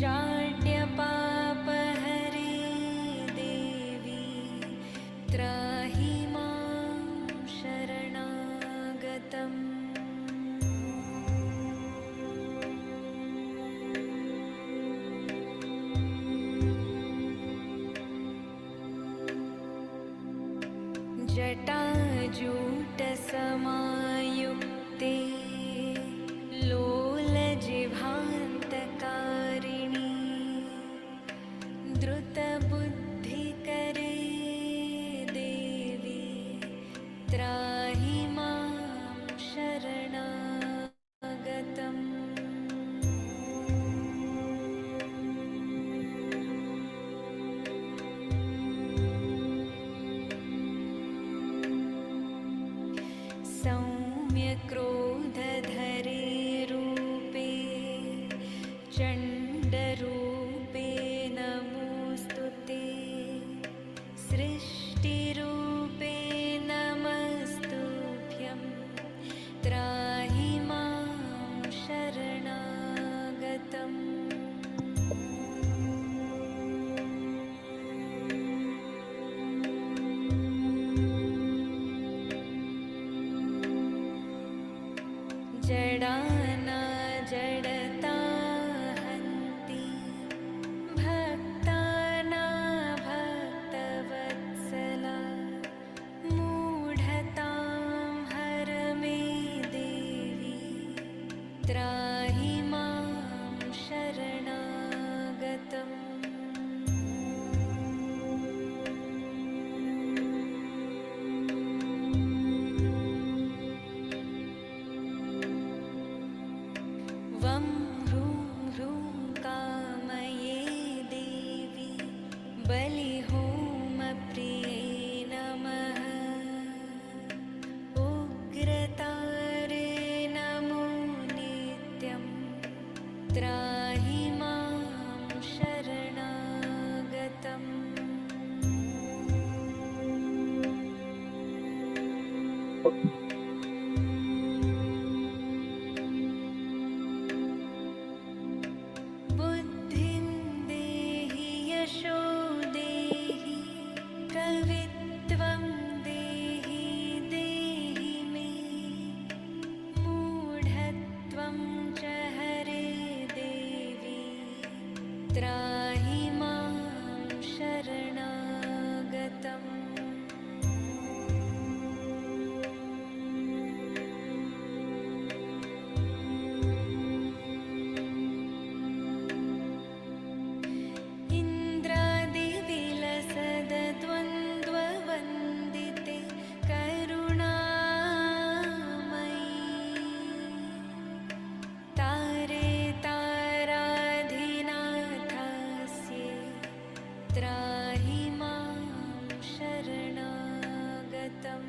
जाड्यपापहरे देवी त्राहि मां शरणागतम्। जटाजूटसमायुक्ते लोलजिह्वान्तकारिणि द्रुतबुद्धिकरे देवी त्राहि मां शरणागतम्। सौम्यक्रोधधरे रूपे चण्डरूपे नमोऽस्तु ते सृष्टिरूपे नमस्तुभ्यं त्राहि मां शरणागतम्। जडानाजडता हन्ति भक्तानाभक्तवत्सला मूढतां हर मे देवी त्राहि मां शरणागतम्। वं ह्रूं ह्रूं कामये देवी बलिहोमप्रिये नमः। उग्रतारे नमो नित्यं त्राहि मां शरणागतम्। बुद्धिं देहि यशो देहि कवित्वं देहि देहि मे मूढत्वं च हरे देवी त्राहि मां शरणागतम्। इन्द्रादिविलसद्वन्द्ववन्दिते करुणामयि तारे ताराधिनाथास्ये त्राहि मां शरणागतम्।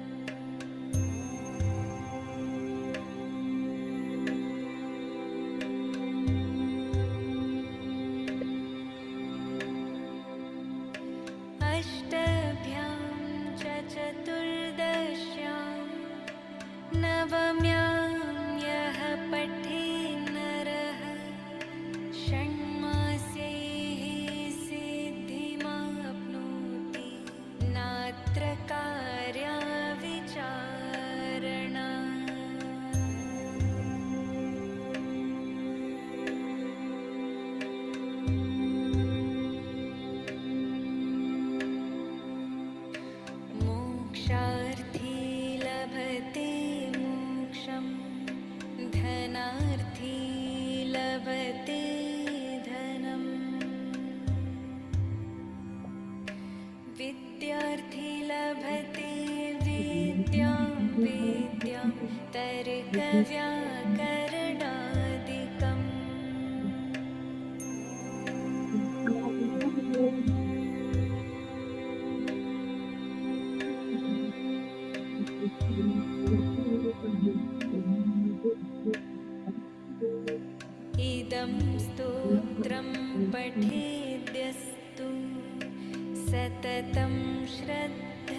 अष्टभ्यां च चतुर्दश्यां नवम्यां यः पठेन्नरः षण्मास्यैः सिद्धिमाप्नोति नात्र कार्या विचारणा। मोक्षार्थी लभते मोक्षं धनार्थी लभते धनम् विद्यार्थी लभते विद्यां वेद्यां तर्कव्याकरणादिकम्। इदं स्तोत्रं पठेद्यस्तु सततं श्रद्धयान्वितः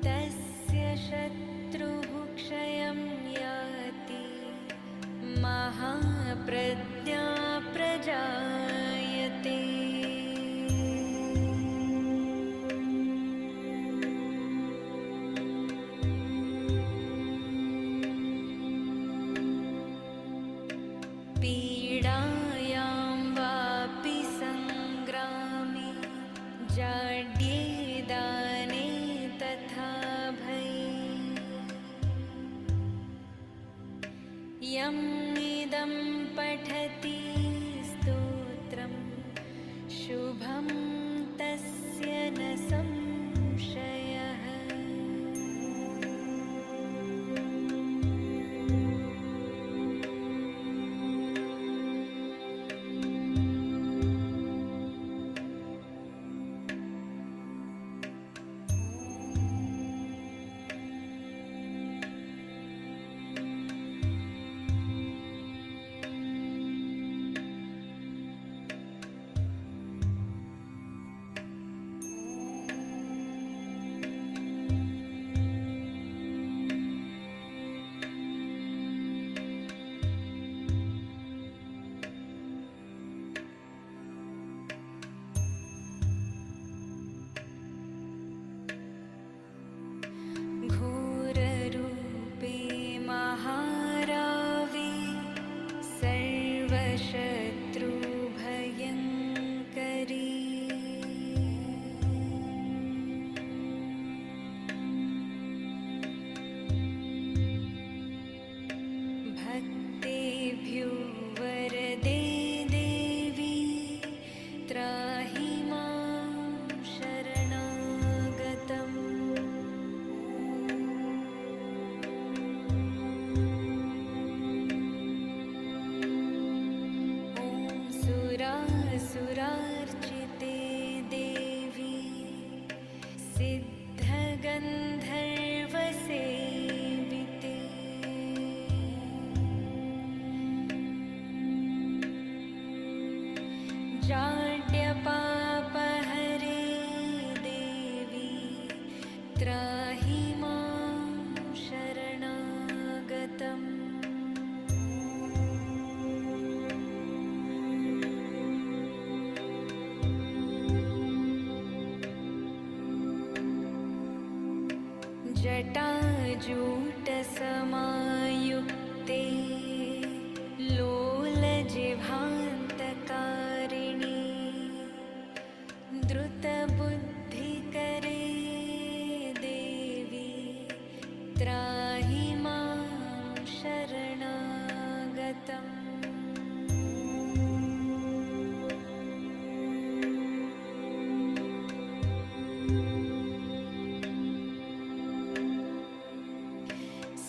तस्य शत्रुः क्षयं याति महापातकाय प्रज्ञा प्रजायते। पीडायां वापि सङ्ग्रामे जाड्ये दाने तथा भये। यम् इदं पठति स्तोत्रं शुभं तस्य न संशयः। घोररूपे महारावे सर्वशत्रुभयङ्करी। भक्तेभ्यो वरदे देवी त्राहि मां शरणागतम्। सुरार्चिते देवी सिद्धगन्धर्वसेविते। जाड्यपापहरे देवी त्राहि मां शरणागतम्। जटाजूटसमायुक्ते लोलजिह्वान्तकारिणी द्रुतबुद्धिकरे देवी त्राहि मां शरणागतम्।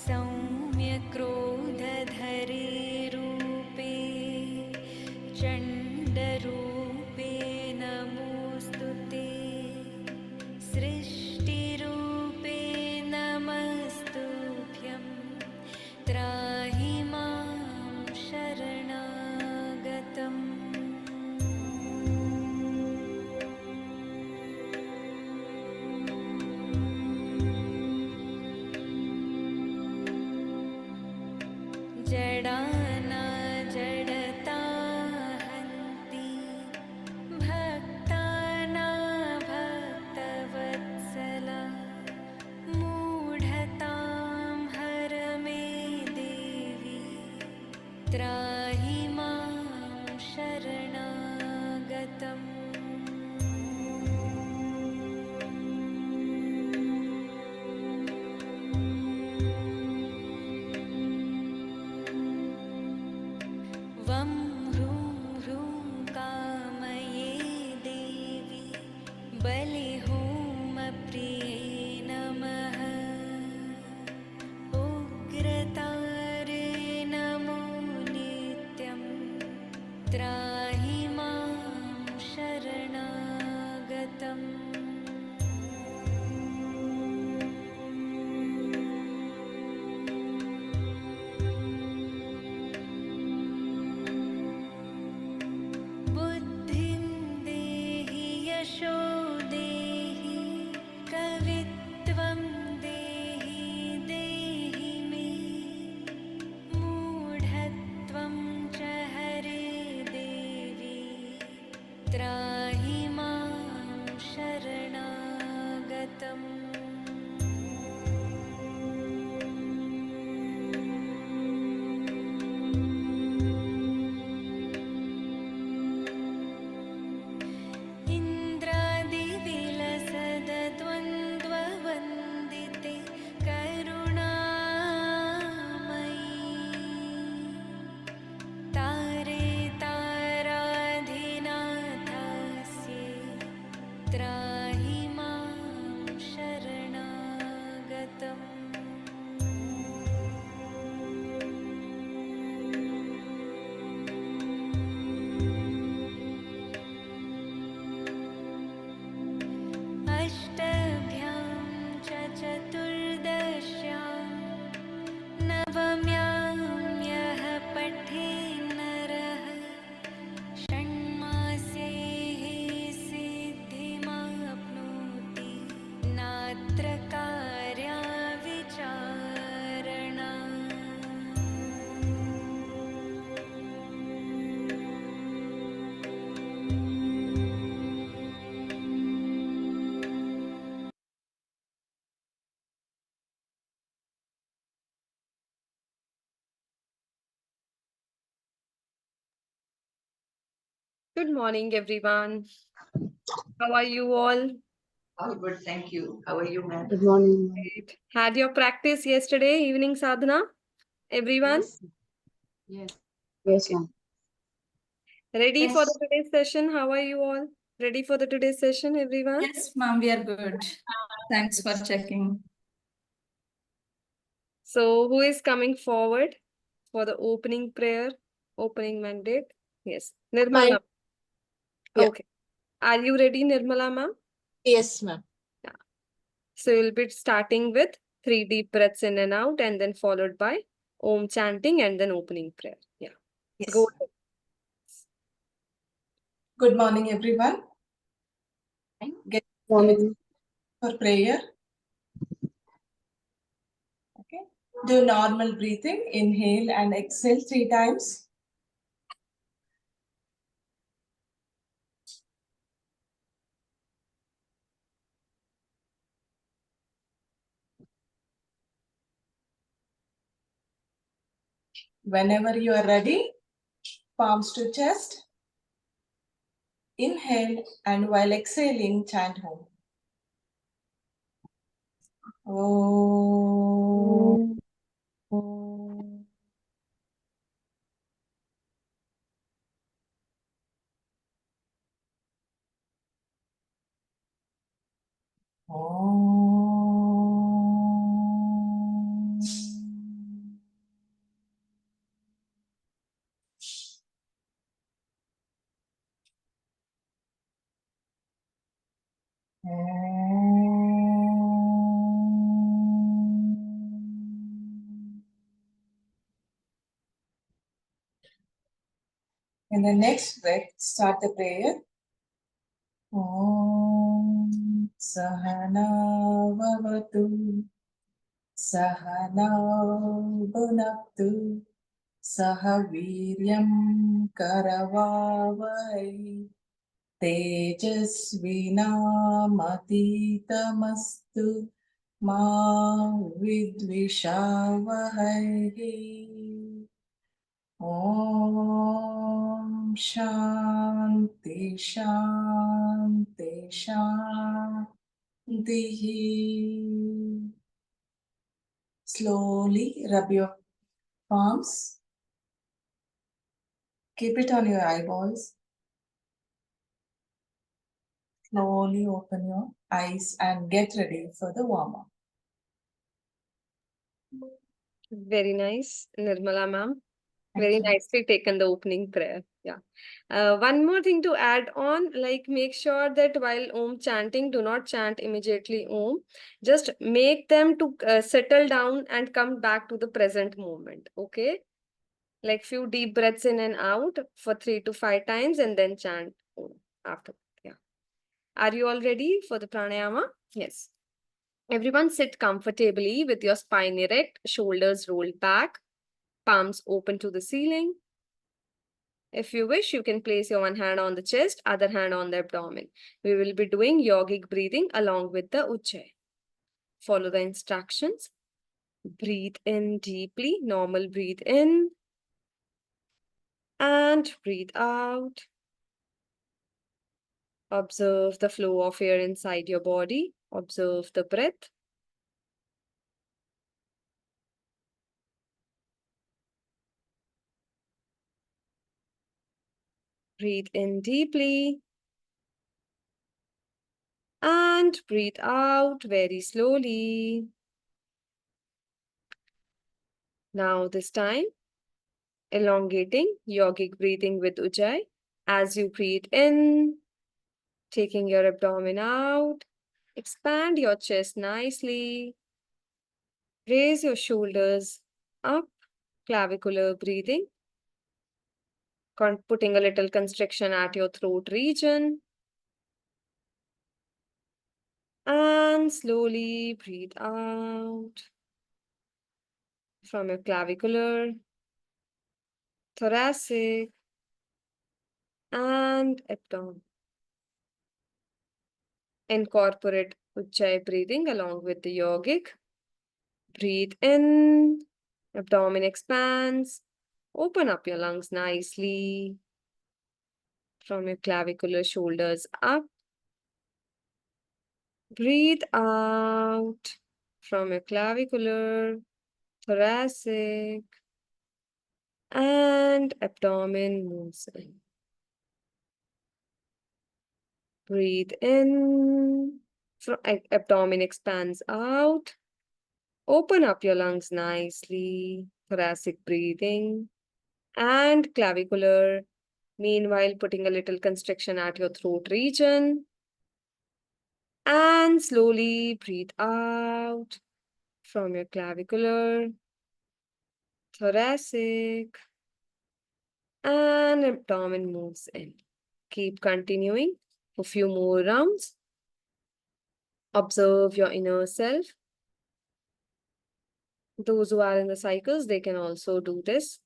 सौम्यक्रोधधरे रूपे चण्डरूपे नमोऽस्तु ते। सृष्टिरूपे नमस्तुभ्यं त्राहि मां शरणागतम्। जडाना जडता हन्ति भक्ताना भक्तवत्सला। मूढतां हर मे देवी त्राहि मां शरणागतम्। वं ह्रूं ह्रूं कामये देवी बलिहोमप्रिये नमः। उग्रतारे नमो नित्यं त्राहि मां शरणागतम्। देहि मे मूढत्वं च Good morning, everyone. How are you all? All good, thank you. How are you, ma'am? Good morning, ma'am. Great. Had your practice yesterday evening, Sadhana? Everyone? Yes, yes, Yes, ma'am. Ready for the yes, today's session? How are you all? Ready for the today's session, everyone? Yes, ma'am, we are good. Thanks for checking. So, who is coming forward for the opening prayer, opening mandate? Yes, Nirmala. Yeah. Okay. Are you ready, Nirmala ma'am? Yes, ma'am. Yeah. So, you'll be starting with 3 deep breaths in and out, and then followed by Om chanting and then opening prayer. Yeah. Yes. Go ahead. Good morning, everyone. Get Morning. for prayer. Okay. Do normal breathing. Inhale and exhale 3 times. Whenever you are ready, palms to chest. Inhale and while exhaling, chant Om. Om. Om. Om. In the next breath, start the prayer. Om Sahana Vavatu Sahana Bhunaktu Sahaviryam Karavavai Tejasvinamatitamasttu Ma Vidvishavahai. Om Shanti Shanti Shanti. Slowly rub your palms. Keep it on your eyeballs. Slowly open your eyes and get ready for the warm up. Very nice, Nirmala ma'am. Very nicely taken the opening prayer. Yeah. One more thing to add on, like make sure that while Om chanting, do not chant immediately Om. Just make them to settle down and come back to the present moment. Okay. Like few deep breaths in and out for 3 to 5 times and then chant Om after that. Yeah. Are you all ready for the pranayama? Yes. Everyone sit comfortably with your spine erect, shoulders rolled back, palms open to the ceiling. If you wish, you can place your one hand on the chest, other hand on the abdomen. We will be doing yogic breathing along with the Ujjayi. Follow the instructions. Breathe in deeply, normal breathe in. And breathe out. Observe the flow of air inside your body. Observe the breath. Breathe in deeply. And breathe out very slowly. Now this time, elongating yogic breathing with Ujjayi. As you breathe in, taking your abdomen out, expand your chest nicely. Raise your shoulders up, clavicular breathing. Putting a little constriction at your throat region. And slowly breathe out from your clavicular, thoracic, and abdomen. Incorporate Ujjayi breathing along with the yogic. Breathe in, abdomen expands. Open up your lungs nicely. from your clavicular shoulders up. Breathe out from your clavicular, thoracic, and abdomen moves in. Breathe in, from abdomen expands out. Open up your lungs nicely, thoracic breathing, and clavicular. Meanwhile, putting a little constriction at your throat region. And slowly breathe out from your clavicular, thoracic, and abdomen moves in. Keep continuing for a few more rounds. Observe your inner self. Those who are in the cycles, they can also do this.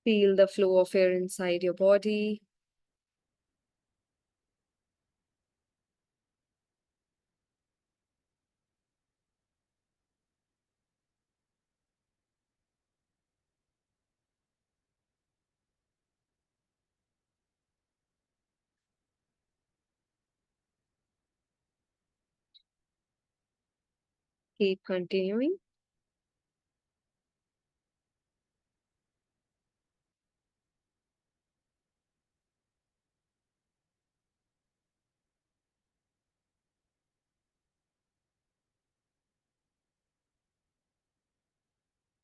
Feel the flow of air inside your body. Keep continuing.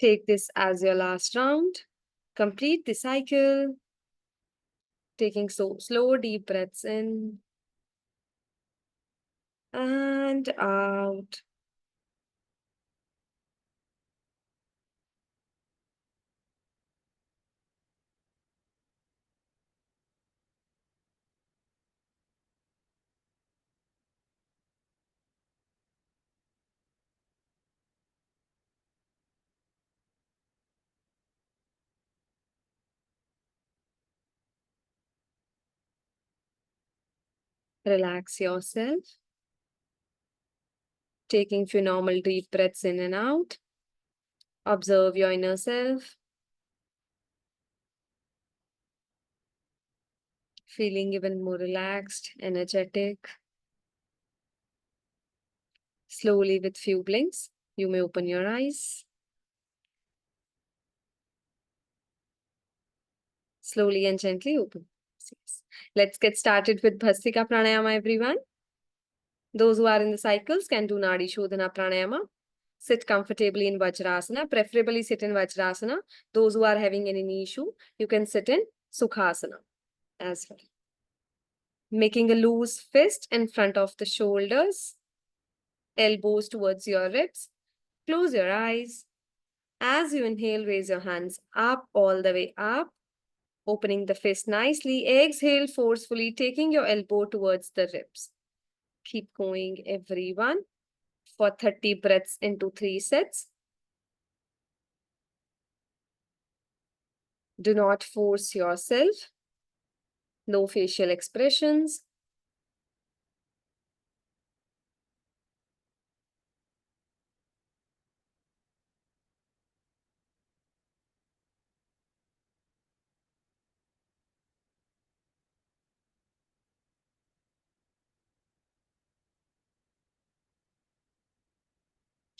Take this as your last round. Complete the cycle. Taking slow, deep breaths in and out. Relax yourself. Taking few normal deep breaths in and out. Observe your inner self. Feeling even more relaxed, energetic. Slowly, with few blinks, you may open your eyes. Slowly and gently open. Yes. Let's get started with Bhastrika Pranayama, everyone. Those who are in the cycles can do Nadi Shodhana Pranayama. Sit comfortably in Vajrasana, preferably sit in Vajrasana. Those who are having any issue, you can sit in Sukhasana as well. Making a loose fist in front of the shoulders, elbows towards your ribs. Close your eyes. As you inhale, raise your hands up, all the way up. Opening the fist nicely. Exhale forcefully, taking your elbow towards the ribs. Keep going, everyone, for 30 breaths into 3 sets. Do not force yourself. No facial expressions.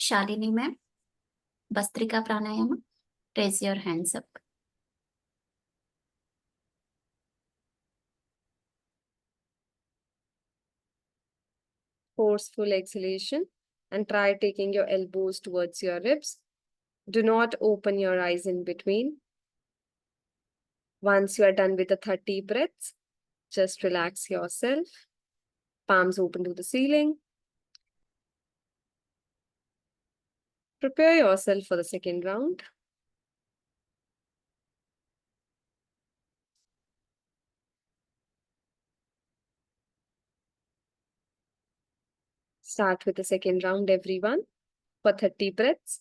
Shalini ma'am, Bhastrika Pranayama, raise your hands up. Forceful exhalation and try taking your elbows towards your ribs. Do not open your eyes in between. Once you are done with the 30 breaths, just relax yourself. Palms open to the ceiling. Prepare yourself for the second round. Start with the second round, everyone, for 30 breaths.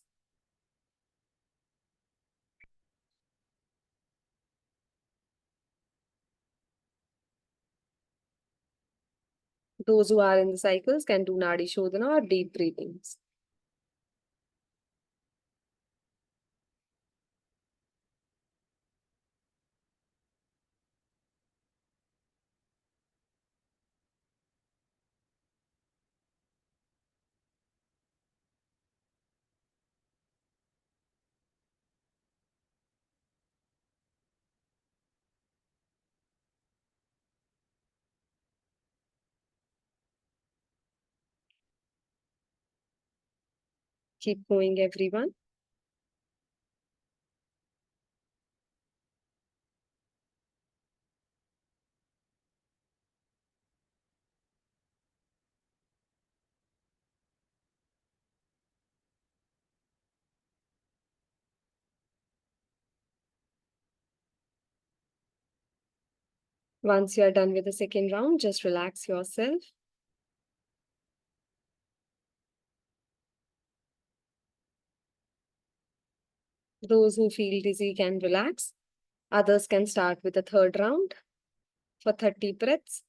Those who are in the cycles can do Nadi Shodhana or deep breathings. Keep going, everyone. Once you are done with the second round, just relax yourself. Those who feel dizzy can relax. Others can start with the third round for 30 breaths.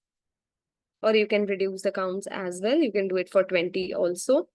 Or you can reduce the counts as well. You can do it for 20 also.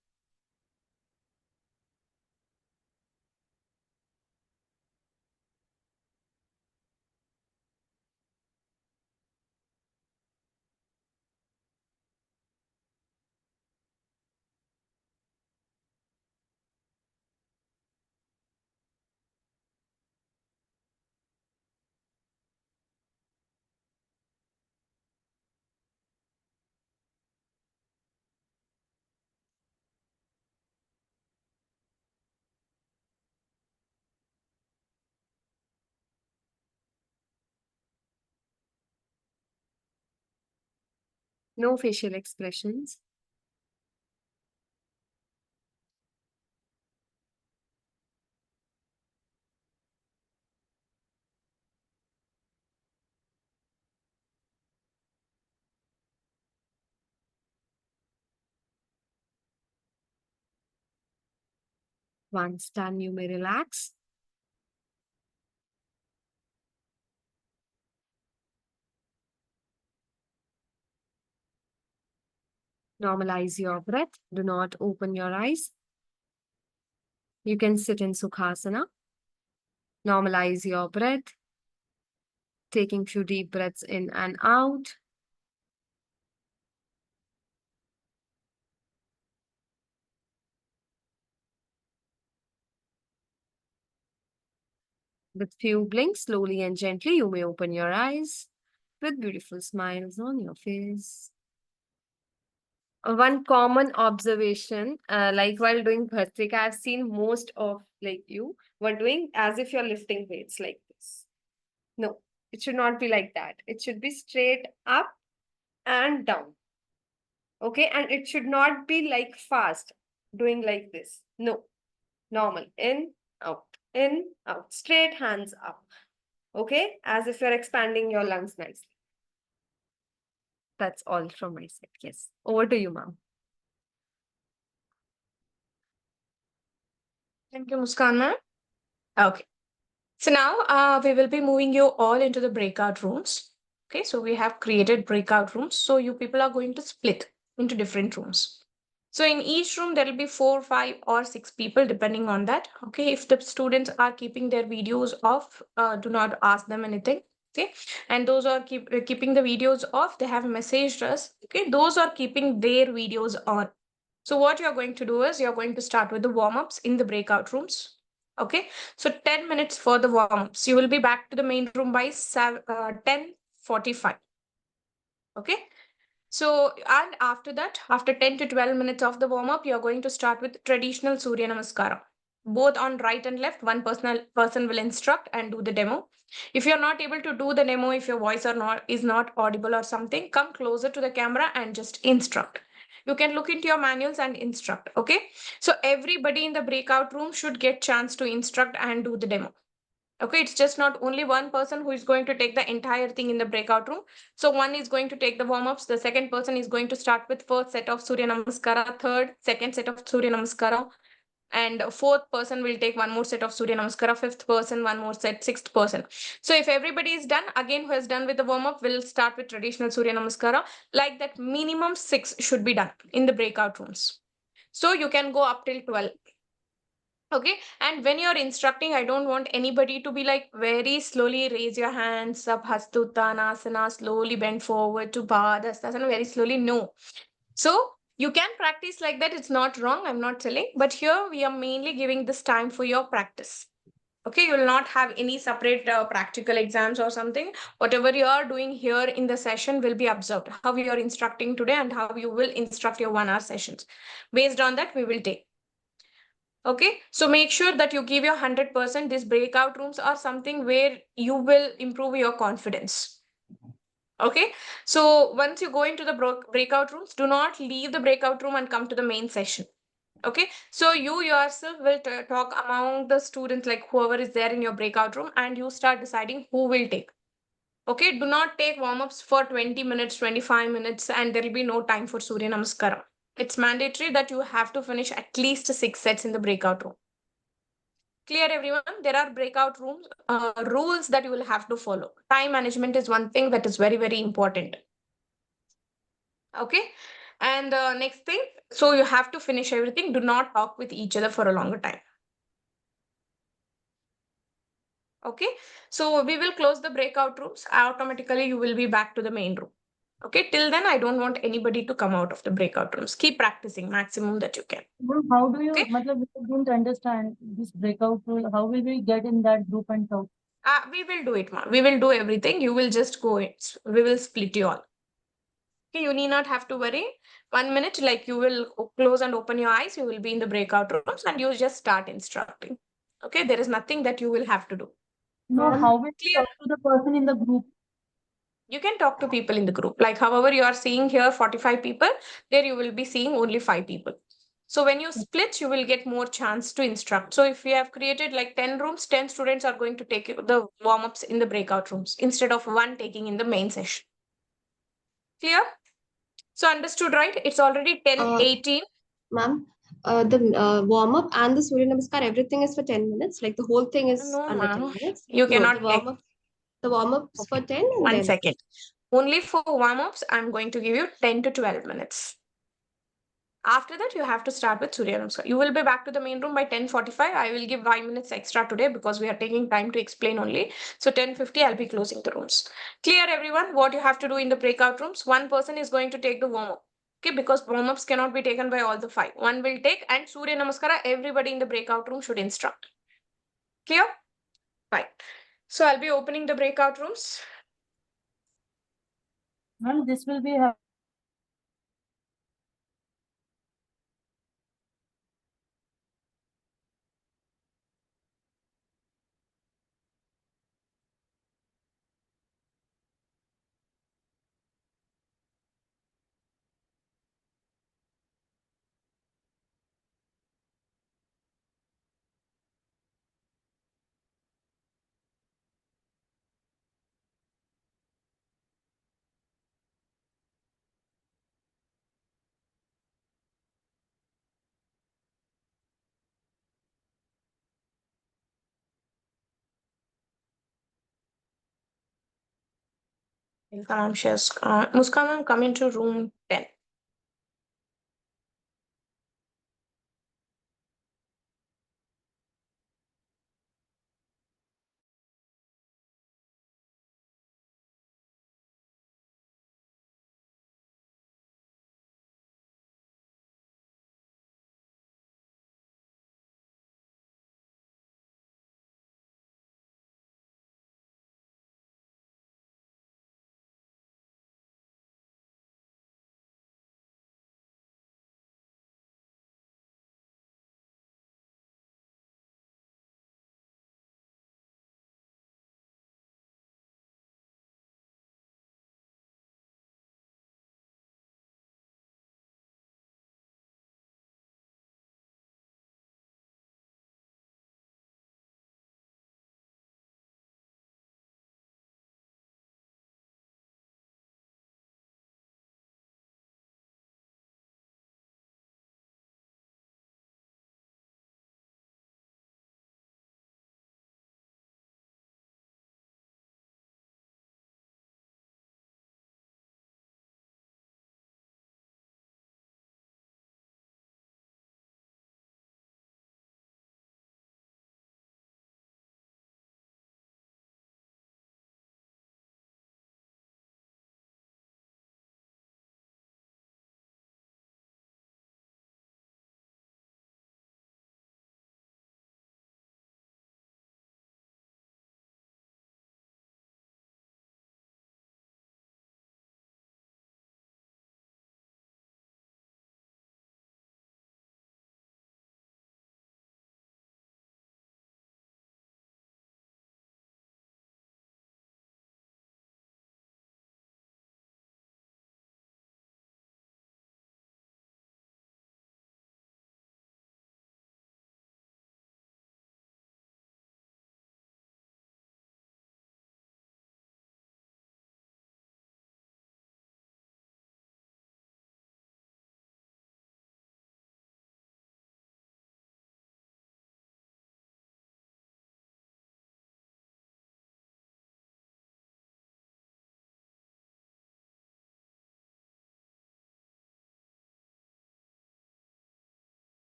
No facial expressions. Once done, you may relax. Normalize your breath. Do not open your eyes. You can sit in Sukhasana. Normalize your breath. Taking few deep breaths in and out. With few blinks, slowly and gently, you may open your eyes with beautiful smiles on your face. One common observation, like while doing Bhastrika, I've seen most of like you were doing as if you're lifting weights like this. No, it should not be like that. It should be straight up and down. Okay, and it should not be like fast, doing like this. No, normal, in, out, straight hands up. Okay, as if you're expanding your lungs nicely. That's all from my side. Yes, over to you, ma'am. Thank you, Muskan ma'am. Okay. So now we will be moving you all into the breakout rooms. Okay, so we have created breakout rooms. So you people are going to split into different rooms. So in each room, there will be 4, 5, or 6 people, depending on that. Okay, if the students are keeping their videos off, do not ask them anything. Okay, and those are keeping the videos off, they have messaged us. Okay, those are keeping their videos on. So what you're going to do is you're going to start with the warm-ups in the breakout rooms. Okay, so 10 minutes for the warm-ups. You will be back to the main room by 10:45. Okay, so and after that, after 10 to 12 minutes of the warm-up, you're going to start with traditional Surya Namaskara. Both on right and left, one person will instruct and do the demo. If you're not able to do the demo, if your voice is not audible or something, come closer to the camera and just instruct. You can look into your manuals and instruct. Okay, so everybody in the breakout room should get chance to instruct and do the demo. Okay, it's just not only one person who is going to take the entire thing in the breakout room. So one is going to take the warm-ups, the second person is going to start with first set of Surya Namaskara, second set of Surya Namaskara, and a fourth person will take one more set of Surya Namaskara, fifth person one more set, sixth person. So if everybody is done, again who has done with the warm up will start with traditional Surya Namaskara. Like that, minimum 6 should be done in the breakout rooms. So you can go up till 12. Okay, and when you're instructing, I don't want anybody to be like very slowly raise your hands up, Hastuttanasana, slowly bend forward to Padhastasana, very slowly. No. So you can practice like that. It's not wrong. I'm not telling. But here we are mainly giving this time for your practice. Okay, you will not have any separate practical exams or something. Whatever you are doing here in the session will be observed. How you are instructing today and how you will instruct your 1 hour sessions. Based on that, we will take. Okay, so make sure that you give your 100%. These breakout rooms are something where you will improve your confidence. Okay, so once you go into the breakout rooms, do not leave the breakout room and come to the main session. Okay, so you yourself will talk among the students, like whoever is there in your breakout room, and you start deciding who will take. Okay, do not take warm-ups for 20 minutes, 25 minutes, and there will be no time for Surya Namaskara. It's mandatory that you have to finish at least 6 sets in the breakout room. Clear, everyone? There are breakout rooms, rules that you will have to follow. Time management is one thing that is very, very important. Okay, and next thing, so you have to finish everything. Do not talk with each other for a longer time. Okay, so we will close the breakout rooms. Automatically, you will be back to the main room. Okay, till then, I don't want anybody to come out of the breakout rooms. Keep practicing maximum that you can. Well, how do you, Okay. matlab, we don't understand this breakout rule. How will we get in that group and talk? We will do it, ma. We will do everything. You will just go in. We will split you all. Okay, you need not have to worry. 1 minute, like you will close and open your eyes. You will be in the breakout rooms and you just start instructing. Okay, there is nothing that you will have to do. No, how will we Clear? talk to the person in the group? You can talk to people in the group. Like however you are seeing here 45 people, there you will be seeing only 5 people. So when you split, you will get more chance to instruct. So if we have created like 10 rooms, 10 students are going to take the warm-ups in the breakout rooms instead of one taking in the main session. Clear? So understood, right? It's already 10:18. Ma'am, the warm up and the Surya Namaskar, everything is for 10 minutes. Like the whole thing is No, under ma'am. 10 minutes. You No, cannot take. the warm ups for 10 and One then. second. Only for warm-ups, I'm going to give you 10 to 12 minutes. After that, you have to start with Surya Namaskar. You will be back to the main room by 10:45. I will give 5 minutes extra today because we are taking time to explain only. So 10:50, I'll be closing the rooms. Clear, everyone, what you have to do in the breakout rooms? One person is going to take the warm-up. Okay, because warm-ups cannot be taken by all the 5. One will take, and Surya Namaskara, everybody in the breakout room should instruct. Clear? Fine. So I'll be opening the breakout rooms. Ma'am, this will be Muskan ma'am, come into room 10.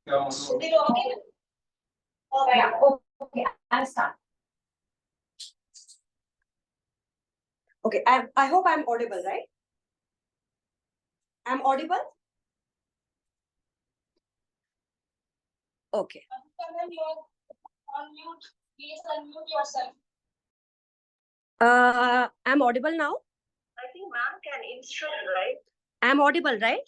Yeah, okay, I'll start. Okay, I hope I'm audible, right? I'm audible? Okay. I'm audible now? I think ma'am can instruct, right? I'm audible, right?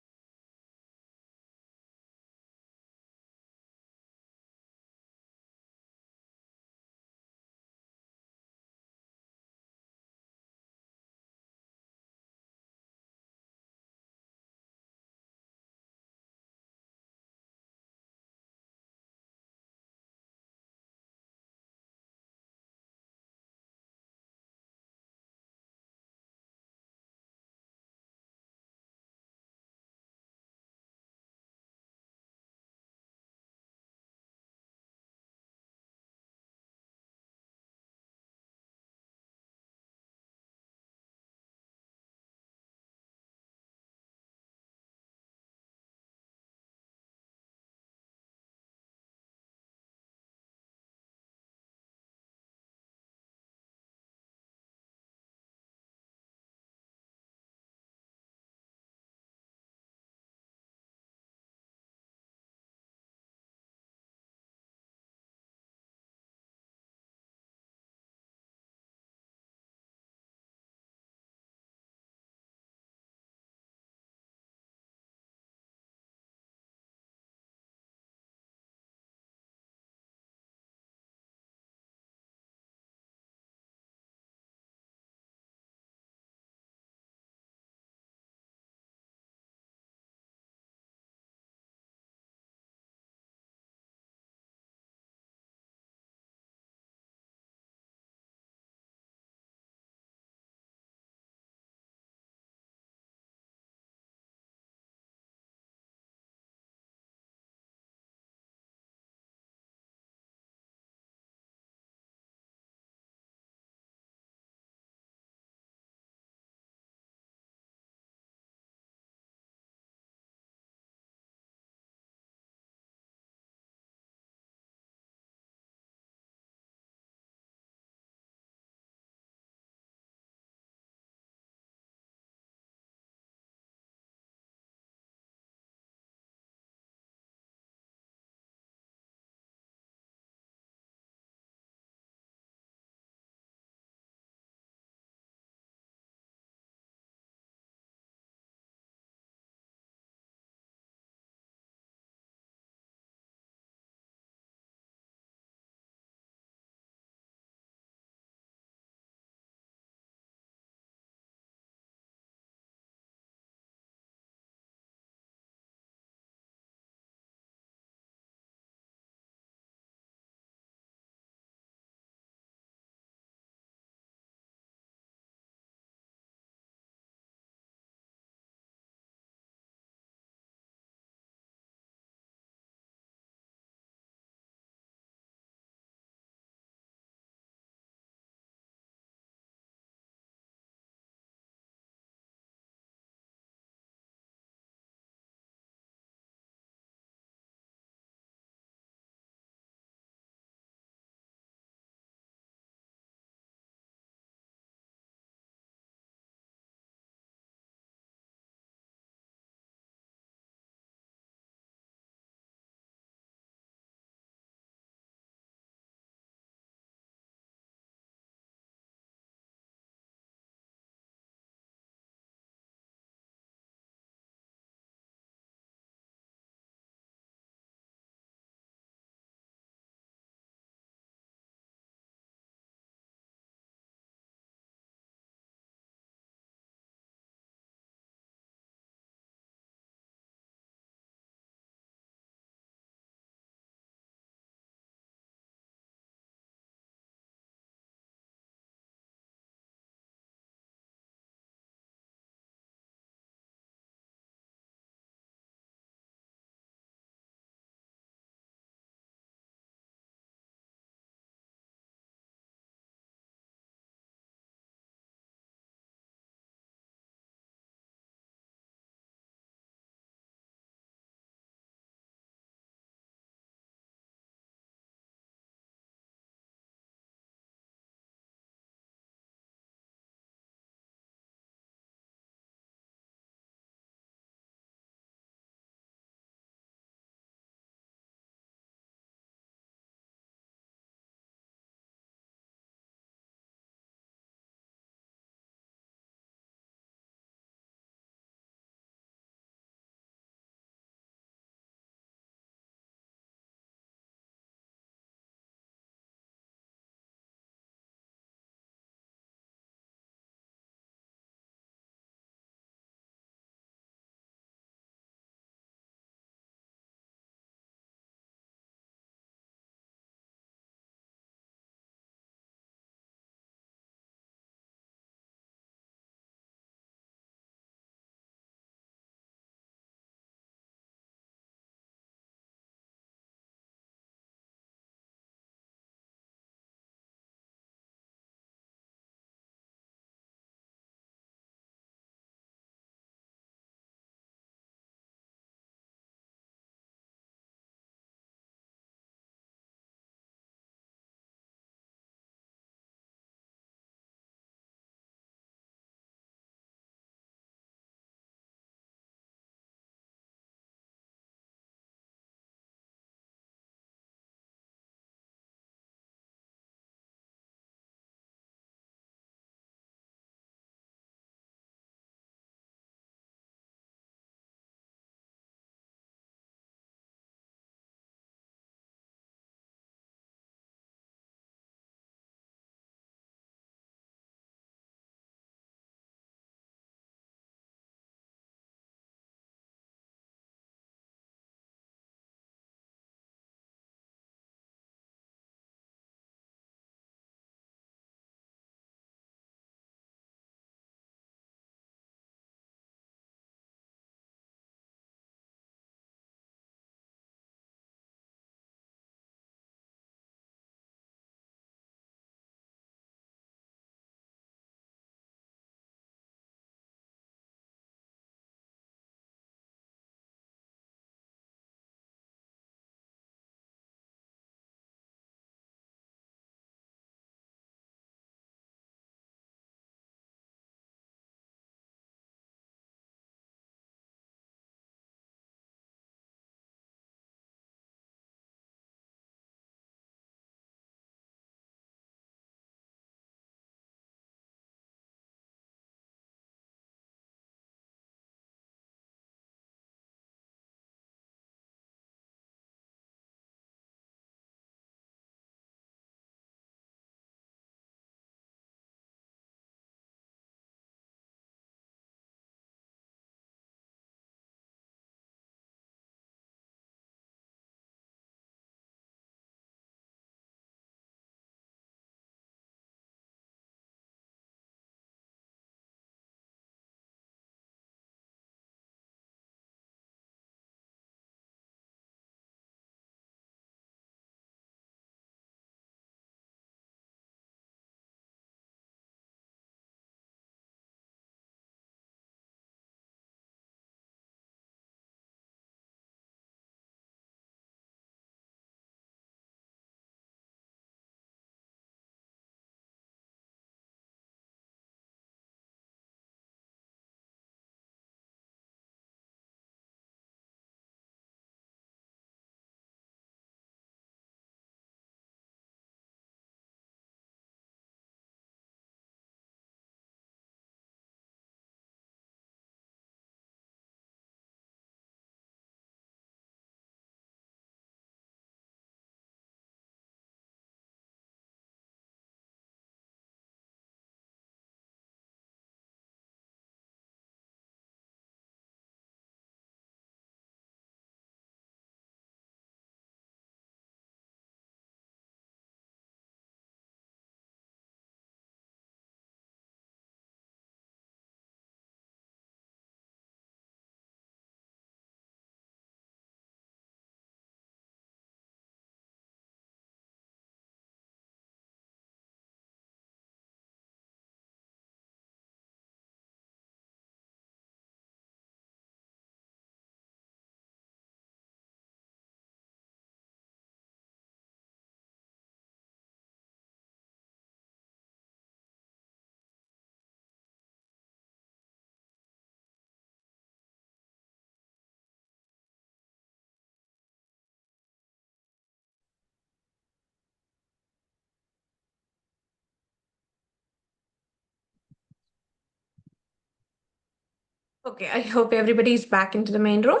Okay, I hope everybody is back into the main room.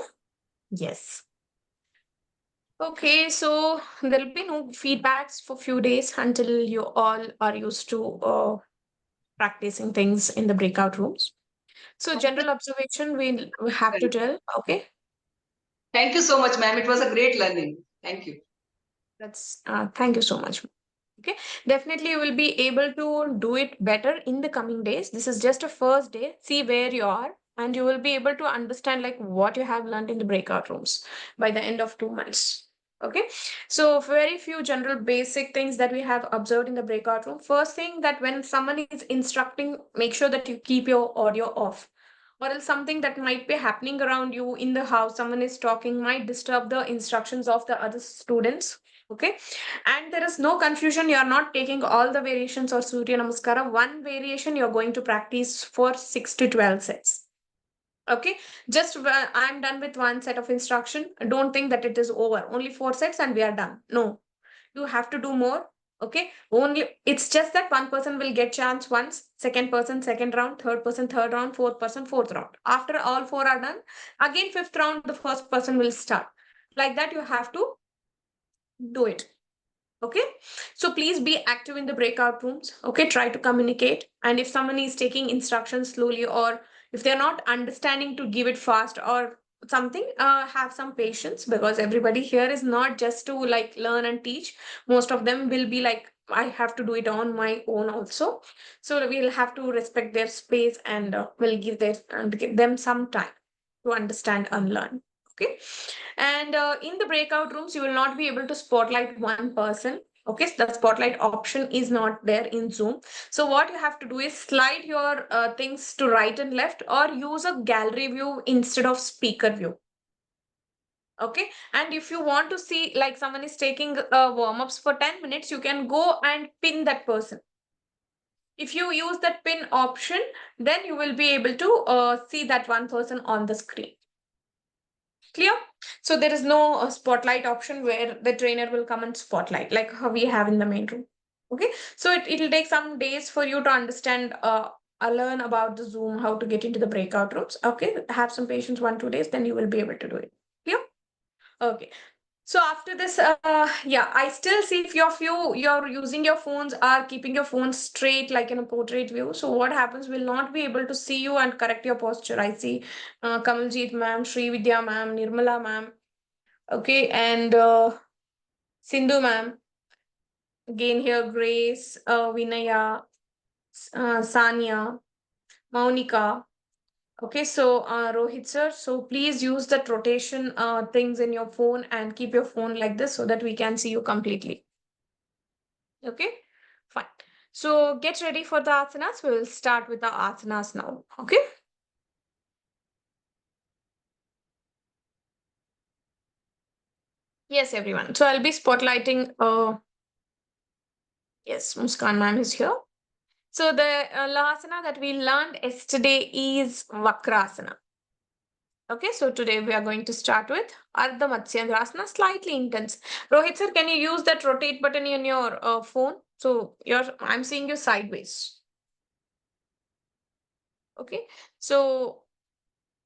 Yes. Okay, so there'll be no feedbacks for few days until you all are used to practicing things in the breakout rooms. So general observation we have to tell. Okay, Thank you so much, ma'am. It was a great learning. Thank you. that's thank you so much. Okay, definitely you will be able to do it better in the coming days. This is just a first day. See where you are, and you will be able to understand like what you have learned in the breakout rooms by the end of 2 months. Okay, so very few general basic things that we have observed in the breakout room. First thing, that when someone is instructing, make sure that you keep your audio off, or else something that might be happening around you in the house, someone is talking, might disturb the instructions of the other students. Okay, and there is no confusion. You are not taking all the variations or Surya Namaskara. One variation you're going to practice for 6 to 12 sets. Okay, just I'm done with one set of instruction. Don't think that it is over. Only 4 sets and we are done. No, you have to do more. Okay, only it's just that one person will get chance once, second person second round, third person third round, fourth person fourth round. After all 4 are done, again fifth round the first person will start. Like that you have to do it. Okay, so please be active in the breakout rooms. Okay, try to communicate, and if someone is taking instructions slowly, or if they're not understanding, to give it fast or something, have some patience, because everybody here is not just to like learn and teach. Most of them will be like, I have to do it on my own also, so we'll have to respect their space, and we'll give them some time to understand and learn. Okay, and in the breakout rooms, you will not be able to spotlight one person. Okay, so the spotlight option is not there in Zoom. So what you have to do is slide your things to right and left, or use a gallery view instead of speaker view. Okay, and if you want to see like someone is taking warm-ups for 10 minutes, you can go and pin that person. If you use that pin option, then you will be able to see that one person on the screen. Clear? So there is no spotlight option where the trainer will come and spotlight like how we have in the main room. Okay, so it'll take some days for you to understand, learn about the Zoom, how to get into the breakout rooms. Okay, have some patience, 1-2 days, then you will be able to do it. Clear? Okay. So after this, yeah, I still see few of you're using your phones, are keeping your phones straight like in a portrait view. So what happens, will not be able to see you and correct your posture. I see Kamaljeet ma'am, Sri Vidya ma'am, Nirmala ma'am, okay, and Sindhu ma'am. Again here, Grace, Vinaya, Sanya, Maunika. Okay, so Rohit sir, so please use that rotation things in your phone and keep your phone like this so that we can see you completely. Okay, fine. So get ready for the asanas. We will start with the asanas now. Okay. Yes, everyone. So I'll be spotlighting. Yes, Muskan ma'am is here. So the asana that we learned yesterday is Vakrasana. Okay, so today we are going to start with Ardha Matsyendrasana, slightly intense. Rohit sir, can you use that rotate button in your phone? So I'm seeing you sideways. Okay, so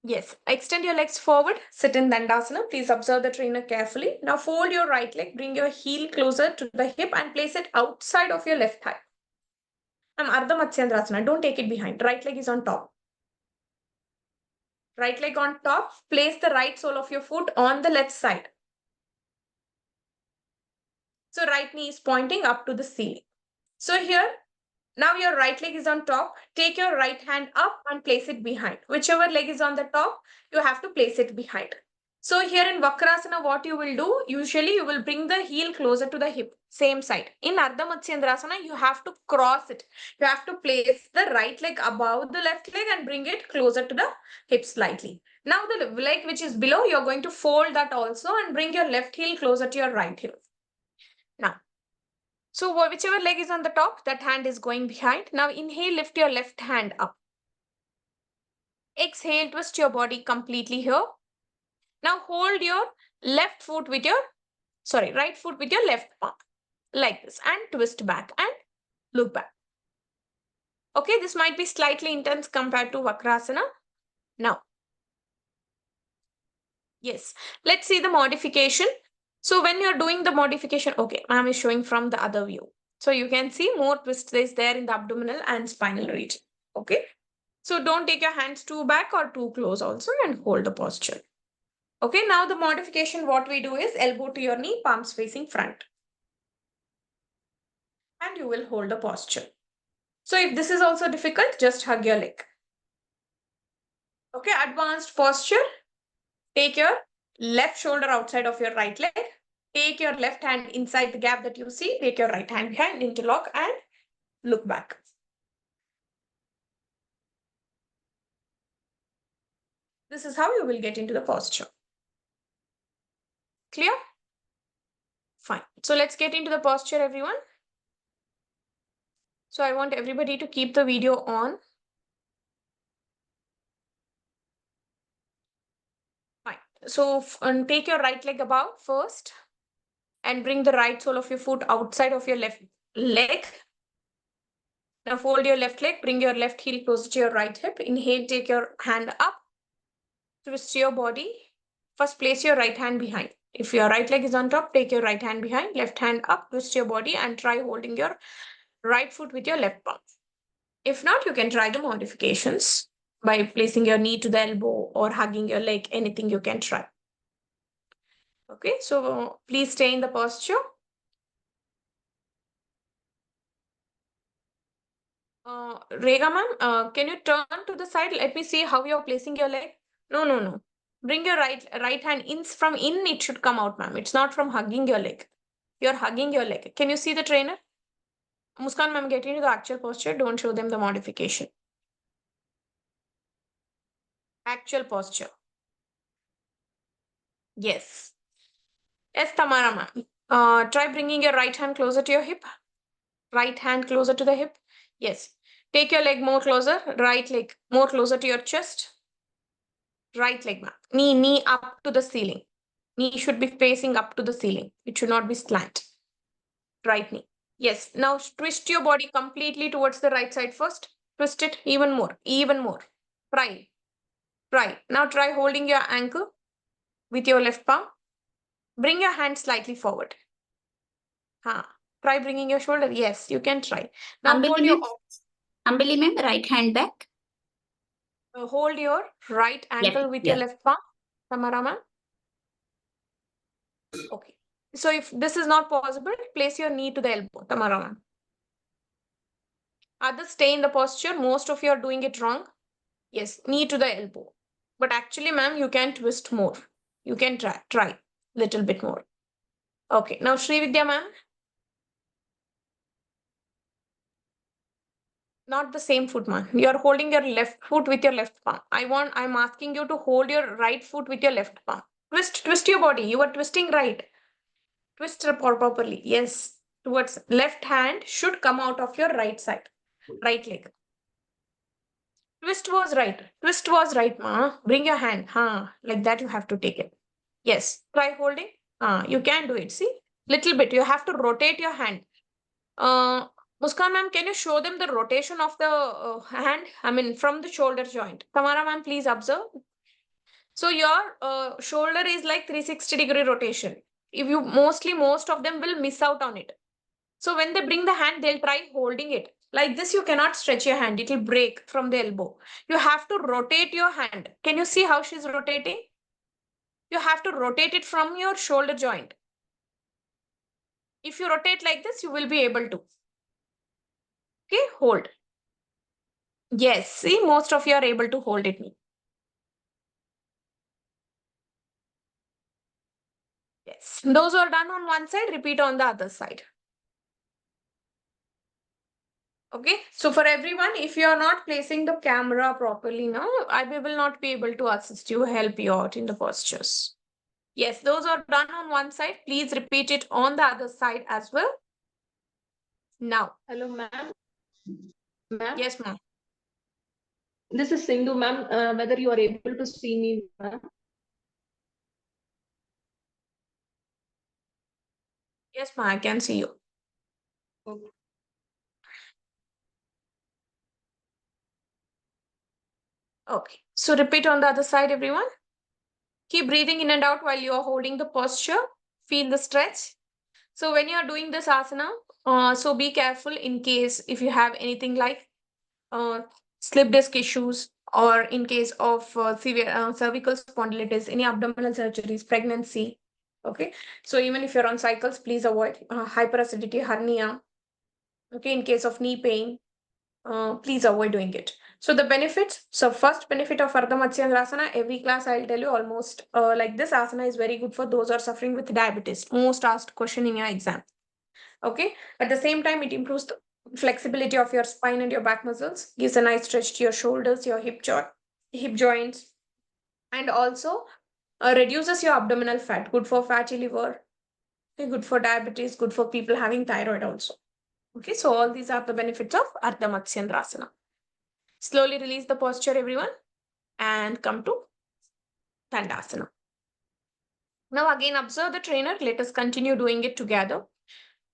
yes, extend your legs forward, sit in Dandasana. Please observe the trainer carefully. Now fold your right leg, bring your heel closer to the hip and place it outside of your left thigh. I'm Ardha Matsyendrasana. Don't take it behind. Right leg is on top. Right leg on top. Place the right sole of your foot on the left side. So right knee is pointing up to the ceiling. So here, now your right leg is on top. Take your right hand up and place it behind. Whichever leg is on the top, you have to place it behind. So here in Vakrasana, what you will do, usually you will bring the heel closer to the hip, same side. In Ardha Matsyendrasana, you have to cross it. You have to place the right leg above the left leg and bring it closer to the hip slightly. Now the leg which is below, you're going to fold that also and bring your left heel closer to your right heel. Now, so whichever leg is on the top, that hand is going behind. Now inhale, lift your left hand up. Exhale, twist your body completely here. Now hold your right foot with your left palm, like this, and twist back and look back. Okay, this might be slightly intense compared to Vakrasana. Now, yes, let's see the modification. So when you're doing the modification, okay, ma'am is showing from the other view. So you can see more twist is there in the abdominal and spinal region. Okay. So don't take your hands too back or too close also and hold the posture. Okay, now the modification, what we do is elbow to your knee, palms facing front. And you will hold the posture. So if this is also difficult, just hug your leg. Okay, advanced posture. Take your left shoulder outside of your right leg. Take your left hand inside the gap that you see. Take your right hand behind, interlock and look back. This is how you will get into the posture. Clear? Fine. So let's get into the posture, everyone. So I want everybody to keep the video on. Fine. So take your right leg above first and bring the right sole of your foot outside of your left leg. Now fold your left leg, bring your left heel closer to your right hip. Inhale, take your hand up, twist your body. First place your right hand behind. If your right leg is on top, take your right hand behind, left hand up, twist your body and try holding your right foot with your left palm. If not, you can try the modifications by placing your knee to the elbow or hugging your leg, anything you can try. Okay, so please stay in the posture. Rega ma'am, can you turn to the side? Let me see how you're placing your leg. No. Bring your right hand in. From in, it should come out, ma'am. It's not from hugging your leg. You're hugging your leg. Can you see the trainer? Muskan ma'am, get into the actual posture. Don't show them the modification. Actual posture. Yes. Yes, Tamara ma'am. Try bringing your right hand closer to your hip. Right hand closer to the hip. Yes. Take your leg more closer. Right leg more closer to your chest. Right leg, ma'am. Knee up to the ceiling. Knee should be facing up to the ceiling. It should not be slant. Right knee. Yes. Now twist your body completely towards the right side first. Twist it even more. Try. Now try holding your ankle with your left palm. Bring your hand slightly forward. Try bringing your shoulder. Yes, you can try. Now Ambili ma'am, right hand back. Hold your right ankle with your left palm. Tamara ma'am. Okay. So if this is not possible, place your knee to the elbow. Tamara ma'am. Others stay in the posture. Most of you are doing it wrong. Yes, knee to the elbow. But actually, ma'am, you can twist more. You can try little bit more. Okay. Now, Sri Vidya ma'am. Not the same foot, ma'am. You are holding your left foot with your left palm. I'm asking you to hold your right foot with your left palm. Twist your body. You are twisting right. Twist properly. Yes. Towards left hand should come out of your right side. Right leg. Twist was right, ma. Bring your hand. Like that you have to take it. Yes. Try holding. You can do it. See? Little bit. You have to rotate your hand. Muskan ma'am, can you show them the rotation of the hand? I mean, from the shoulder joint. Tamara ma'am, please observe. So your shoulder is like 360-degree rotation. If you most of them will miss out on it. So when they bring the hand, they'll try holding it. Like this, you cannot stretch your hand. It will break from the elbow. You have to rotate your hand. Can you see how she's rotating? You have to rotate it from your shoulder joint. If you rotate like this, you will be able to. Okay, hold. Yes, see, most of you are able to hold it. Yes, those who are done on one side, repeat on the other side. Okay, so for everyone, if you are not placing the camera properly now, I will not be able to assist you, help you out in the postures. Yes, those are done on one side. Please repeat it on the other side as well. Now. Hello, ma'am. Ma'am. Yes, ma'am. This is Sindhu, ma'am. Whether you are able to see me, ma'am? Yes, ma'am. I can see you. Okay. Okay, so repeat on the other side, everyone. Keep breathing in and out while you are holding the posture. Feel the stretch. So when you are doing this asana, so be careful in case if you have anything like slip disc issues, or in case of severe cervical spondylitis, any abdominal surgeries, pregnancy. Okay, so even if you're on cycles, please avoid hyperacidity, hernia. Okay, in case of knee pain, please avoid doing it. So the benefits. So first benefit of Ardha Matsyendrasana, every class I'll tell you almost like this asana is very good for those who are suffering with diabetes. Most asked question in your exam. Okay, at the same time, it improves the flexibility of your spine and your back muscles, gives a nice stretch to your shoulders, your hip joints, and also reduces your abdominal fat. Good for fatty liver, okay, good for diabetes, good for people having thyroid also. Okay, so all these are the benefits of Ardha Matsyendrasana. Slowly release the posture, everyone, and come to Dandasana. Now again, observe the trainer. Let us continue doing it together.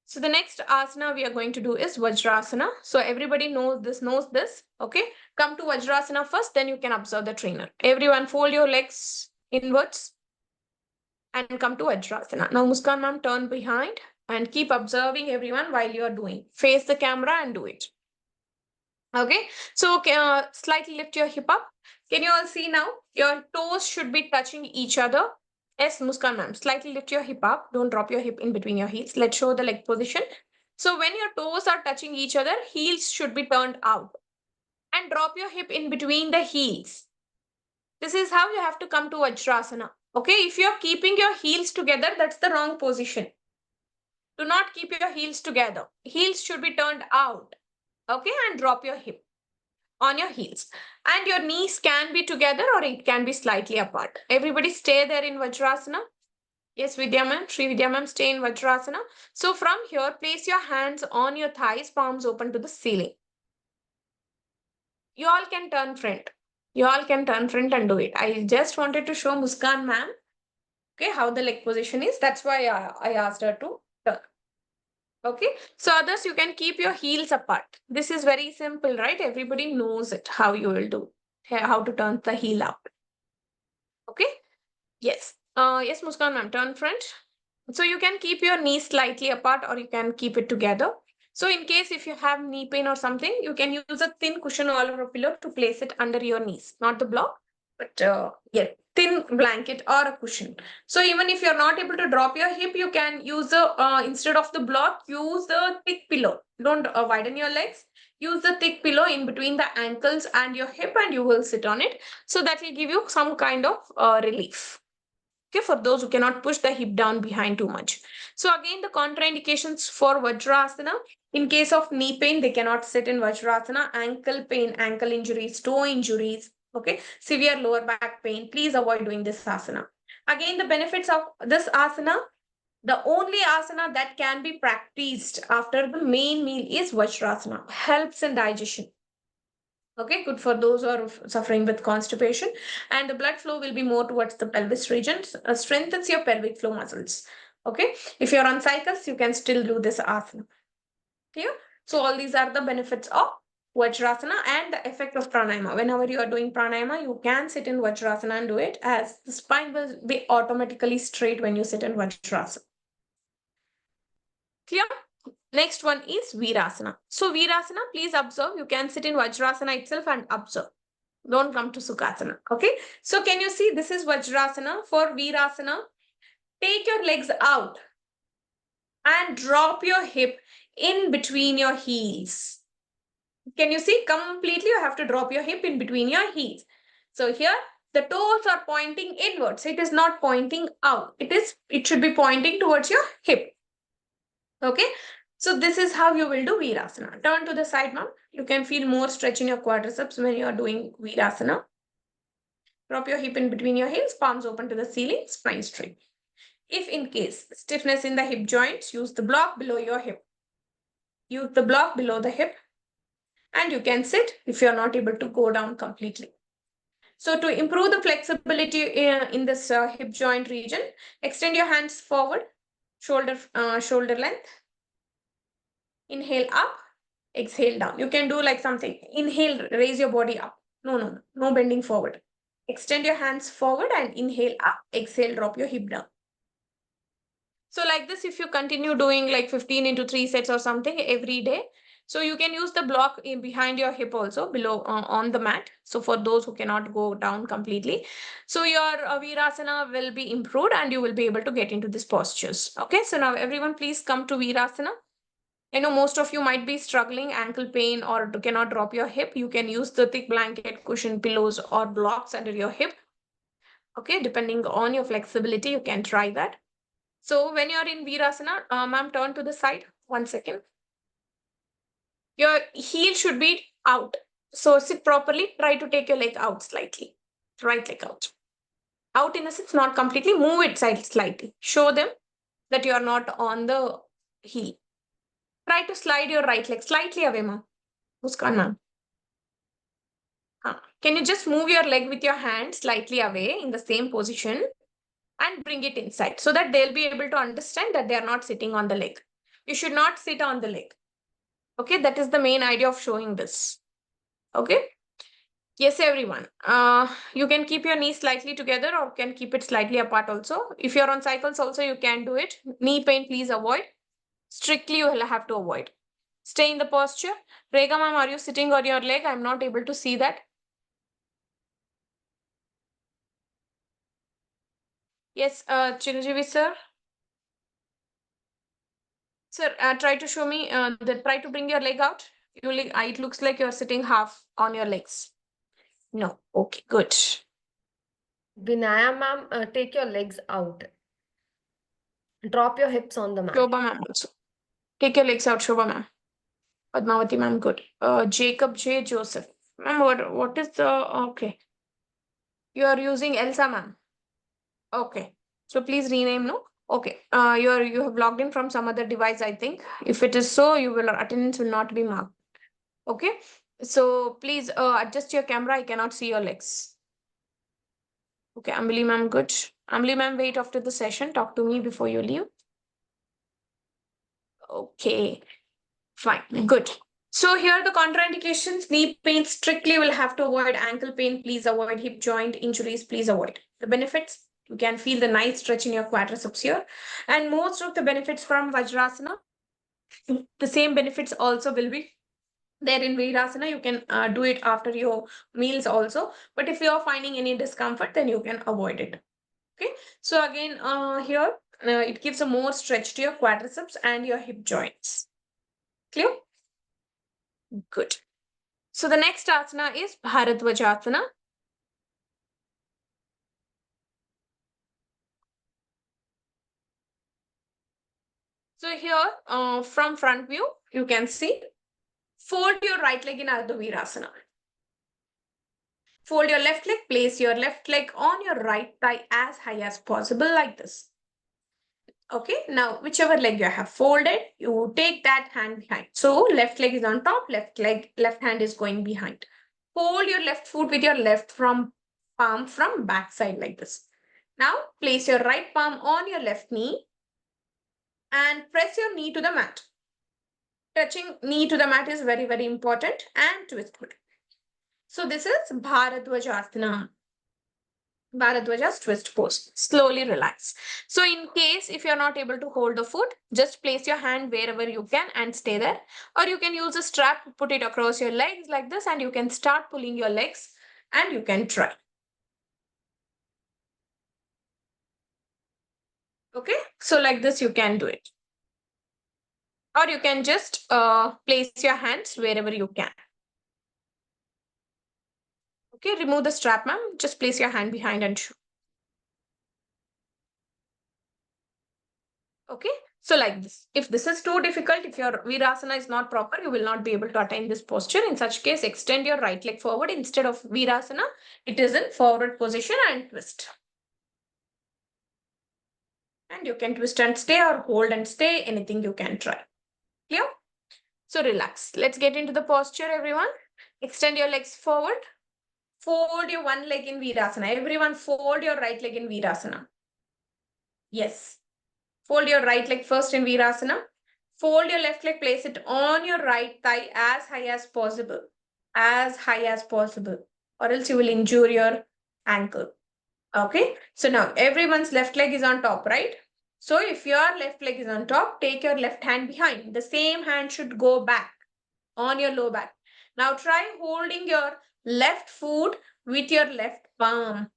So the next asana we are going to do is Vajrasana. So everybody knows this. Okay, come to Vajrasana first, then you can observe the trainer. Everyone fold your legs inwards and come to Vajrasana. Now Muskan ma'am, turn behind and keep observing everyone while you are doing. Face the camera and do it. Okay, so slightly lift your hip up. Can you all see now? Your toes should be touching each other. Yes, Muskan ma'am, slightly lift your hip up. Don't drop your hip in between your heels. Let's show the leg position. So when your toes are touching each other, heels should be turned out. And drop your hip in between the heels. This is how you have to come to Vajrasana. Okay, if you're keeping your heels together, that's the wrong position. Do not keep your heels together. Heels should be turned out. Okay, and drop your hip on your heels. And your knees can be together or it can be slightly apart. Everybody stay there in Vajrasana. Yes, Vidya ma'am, Sri Vidya ma'am, stay in Vajrasana. So from here, place your hands on your thighs, palms open to the ceiling. You all can turn front. You all can turn front and do it. I just wanted to show Muskan ma'am, okay, how the leg position is. That's why I asked her to turn. Okay, so others, you can keep your heels apart. This is very simple, right? Everybody knows it, how you will do, how to turn the heel up. Okay, yes. Yes, Muskan ma'am, turn front. So you can keep your knees slightly apart or you can keep it together. So in case if you have knee pain or something, you can use a thin cushion or a pillow to place it under your knees, not the block, but yeah, thin blanket or a cushion. So even if you're not able to drop your hip, you can use the, instead of the block, use the thick pillow. Don't widen your legs. Use the thick pillow in between the ankles and your hip and you will sit on it. So that will give you some kind of relief. Okay, for those who cannot push the hip down behind too much. So again, the contraindications for Vajrasana, in case of knee pain, they cannot sit in Vajrasana. Ankle pain, ankle injuries, toe injuries, okay, severe lower back pain, please avoid doing this asana. Again, the benefits of this asana, the only asana that can be practiced after the main meal is Vajrasana, helps in digestion. Okay, good for those who are suffering with constipation, and the blood flow will be more towards the pelvis region, strengthens your pelvic floor muscles. Okay, if you're on cycles, you can still do this asana. Clear? So all these are the benefits of Vajrasana and the effect of pranayama. Whenever you are doing pranayama, you can sit in Vajrasana and do it, as the spine will be automatically straight when you sit in Vajrasana. Clear? Next one is Virasana. So Virasana, please observe. You can sit in Vajrasana itself and observe. Don't come to Sukhasana. Okay. So can you see this is Vajrasana? For Virasana, take your legs out and drop your hip in between your heels. Can you see? Completely you have to drop your hip in between your heels. So here the toes are pointing inwards. It is not pointing out. It should be pointing towards your hip. Okay. So this is how you will do Virasana. Turn to the side now. You can feel more stretch in your quadriceps when you are doing Virasana. Drop your hip in between your heels, palms open to the ceiling, spine straight. If in case stiffness in the hip joints, use the block below your hip. Use the block below the hip. And you can sit if you're not able to go down completely. So to improve the flexibility in this hip joint region, extend your hands forward, shoulder length. Inhale up, exhale down. You can do like something. Inhale, raise your body up. No bending forward. Extend your hands forward and inhale up. Exhale, drop your hip down. So like this, if you continue doing like 15 into 3 sets or something every day, so you can use the block behind your hip also below on the mat. So for those who cannot go down completely, so your Virasana will be improved and you will be able to get into these postures. Okay, so now everyone please come to Virasana. I know most of you might be struggling, ankle pain or cannot drop your hip. You can use the thick blanket, cushion, pillows or blocks under your hip. Okay, depending on your flexibility, you can try that. So when you're in Virasana, ma'am, turn to the side. 1 second. Your heel should be out. So sit properly. Try to take your leg out slightly. Right leg out. Out in a sense, not completely. Move it side slightly. Show them that you are not on the heel. Try to slide your right leg slightly away, ma'am. Muskan, ma'am. Can you just move your leg with your hand slightly away in the same position and bring it inside so that they'll be able to understand that they are not sitting on the leg. You should not sit on the leg. Okay, that is the main idea of showing this. Okay. Yes, everyone. You can keep your knees slightly together or can keep it slightly apart also. If you're on cycles also, you can do it. Knee pain, please avoid. Strictly, you will have to avoid. Stay in the posture. Rega ma'am, are you sitting on your leg? I'm not able to see that. Yes, Chiranjeevi sir. Sir, try to show me, try to bring your leg out. It looks like you're sitting half on your legs. No, okay, good. Vinaya ma'am, take your legs out. Drop your hips on the mat. Shobha ma'am also. Take your legs out, Shobha ma'am. Padmavati ma'am, good. Jacob J. Joseph. Ma'am, what is the, okay. You are using Elsa ma'am. Okay, so please rename, no? Okay, you have logged in from some other device, I think. If it is so, your attendance will not be marked. Okay, so please adjust your camera. I cannot see your legs. Okay, Ambili ma'am, good. Ambili ma'am, wait after the session. Talk to me before you leave. Okay, fine, good. So here are the contraindications. Knee pain, strictly will have to avoid. Ankle pain, please avoid. Hip joint injuries, please avoid. The benefits, you can feel the nice stretch in your quadriceps here. And most of the benefits from Vajrasana, the same benefits also will be there in Virasana. You can do it after your meals also. But if you are finding any discomfort, then you can avoid it. Okay. So again, here, it gives a more stretch to your quadriceps and your hip joints. Clear? Good. So the next asana is Bharadwajasana. So here, from front view, you can see, fold your right leg in Ardha Virasana. Fold your left leg, place your left leg on your right thigh as high as possible, like this. Okay, now whichever leg you have folded, you take that hand behind. So left leg is on top, left hand is going behind. Hold your left foot with your left palm from back side like this. Now place your right palm on your left knee and press your knee to the mat. Touching knee to the mat is very, very important, and twist it. So this is Bharadwajasana. Bharadwaja's twist pose. Slowly relax. So in case if you're not able to hold the foot, just place your hand wherever you can and stay there. Or you can use a strap, put it across your legs like this, and you can start pulling your legs and you can try. Okay, so like this you can do it. Or you can just place your hands wherever you can. Okay, remove the strap, ma'am. Just place your hand behind and shoot. Okay, so like this. If this is too difficult, if your Virasana is not proper, you will not be able to attain this posture. In such case, extend your right leg forward. Instead of Virasana, it is in forward position and twist. And you can twist and stay or hold and stay, anything you can try. Clear? So relax. Let's get into the posture, everyone. Extend your legs forward. Fold your one leg in Virasana. Everyone fold your right leg in Virasana. Yes. Fold your right leg first in Virasana. Fold your left leg, place it on your right thigh as high as possible. As high as possible. or else you will injure your ankle. Okay, so now everyone's left leg is on top, right? So if your left leg is on top, take your left hand behind. The same hand should go back on your low back. Now try holding your left foot with your left palm.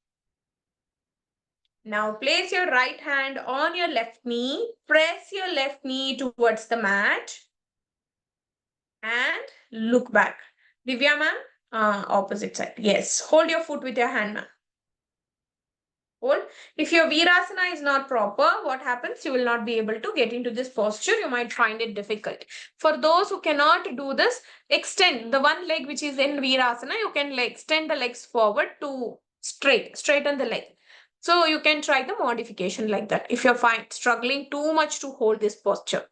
Now place your right hand on your left knee. Press your left knee towards the mat. And look back. Divya ma'am, opposite side. Yes, hold your foot with your hand, ma'am. Hold. If your Virasana is not proper, what happens? You will not be able to get into this posture. You might find it difficult. For those who cannot do this, extend the one leg which is in Virasana. You can extend the legs forward to straighten the leg. So you can try the modification like that if you're struggling too much to hold this posture.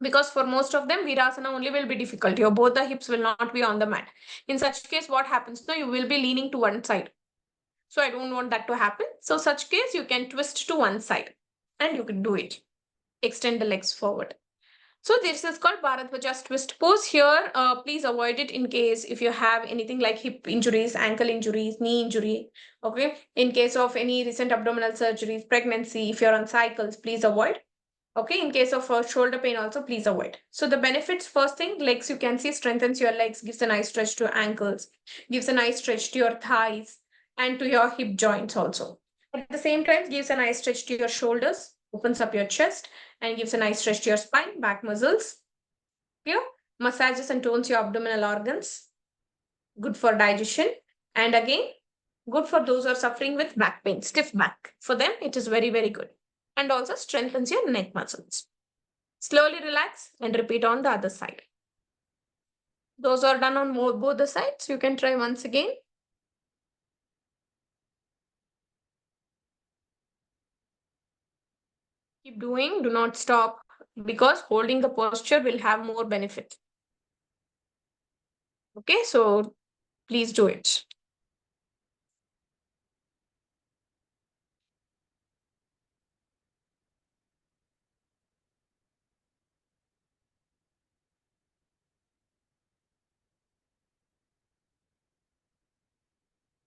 Because for most of them, Virasana only will be difficult. Your both the hips will not be on the mat. In such case, what happens? No, you will be leaning to one side. So I don't want that to happen. So such case, you can twist to one side and you can do it. Extend the legs forward. So this is called Bharadwaja's twist pose. Here, please avoid it in case if you have anything like hip injuries, ankle injuries, knee injury. Okay. In case of any recent abdominal surgeries, pregnancy, if you're on cycles, please avoid. Okay, in case of shoulder pain also, please avoid. So the benefits, first thing, legs you can see strengthens your legs, gives a nice stretch to your ankles, gives a nice stretch to your thighs and to your hip joints also. At the same time, gives a nice stretch to your shoulders, opens up your chest and gives a nice stretch to your spine, back muscles. Here, massages and tones your abdominal organs. Good for digestion. And again, good for those who are suffering with back pain, stiff back. For them, it is very, very good. And also strengthens your neck muscles. Slowly relax and repeat on the other side. Those are done on both the sides. You can try once again. Keep doing, do not stop, because holding the posture will have more benefit. Okay, so please do it.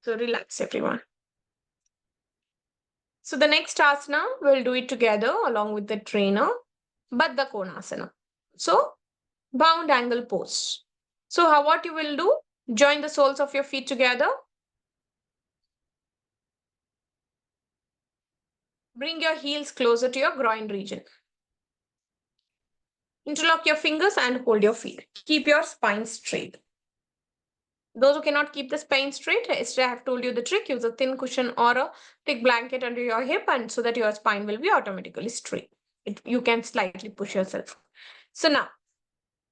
So relax, everyone. So the next asana, we'll do it together along with the trainer, Baddha Konasana. So bound angle pose. So what you will do, join the soles of your feet together. Bring your heels closer to your groin region. Interlock your fingers and hold your feet. Keep your spine straight. Those who cannot keep the spine straight, yesterday I have told you the trick, use a thin cushion or a thick blanket under your hip and so that your spine will be automatically straight. You can slightly push yourself. So now,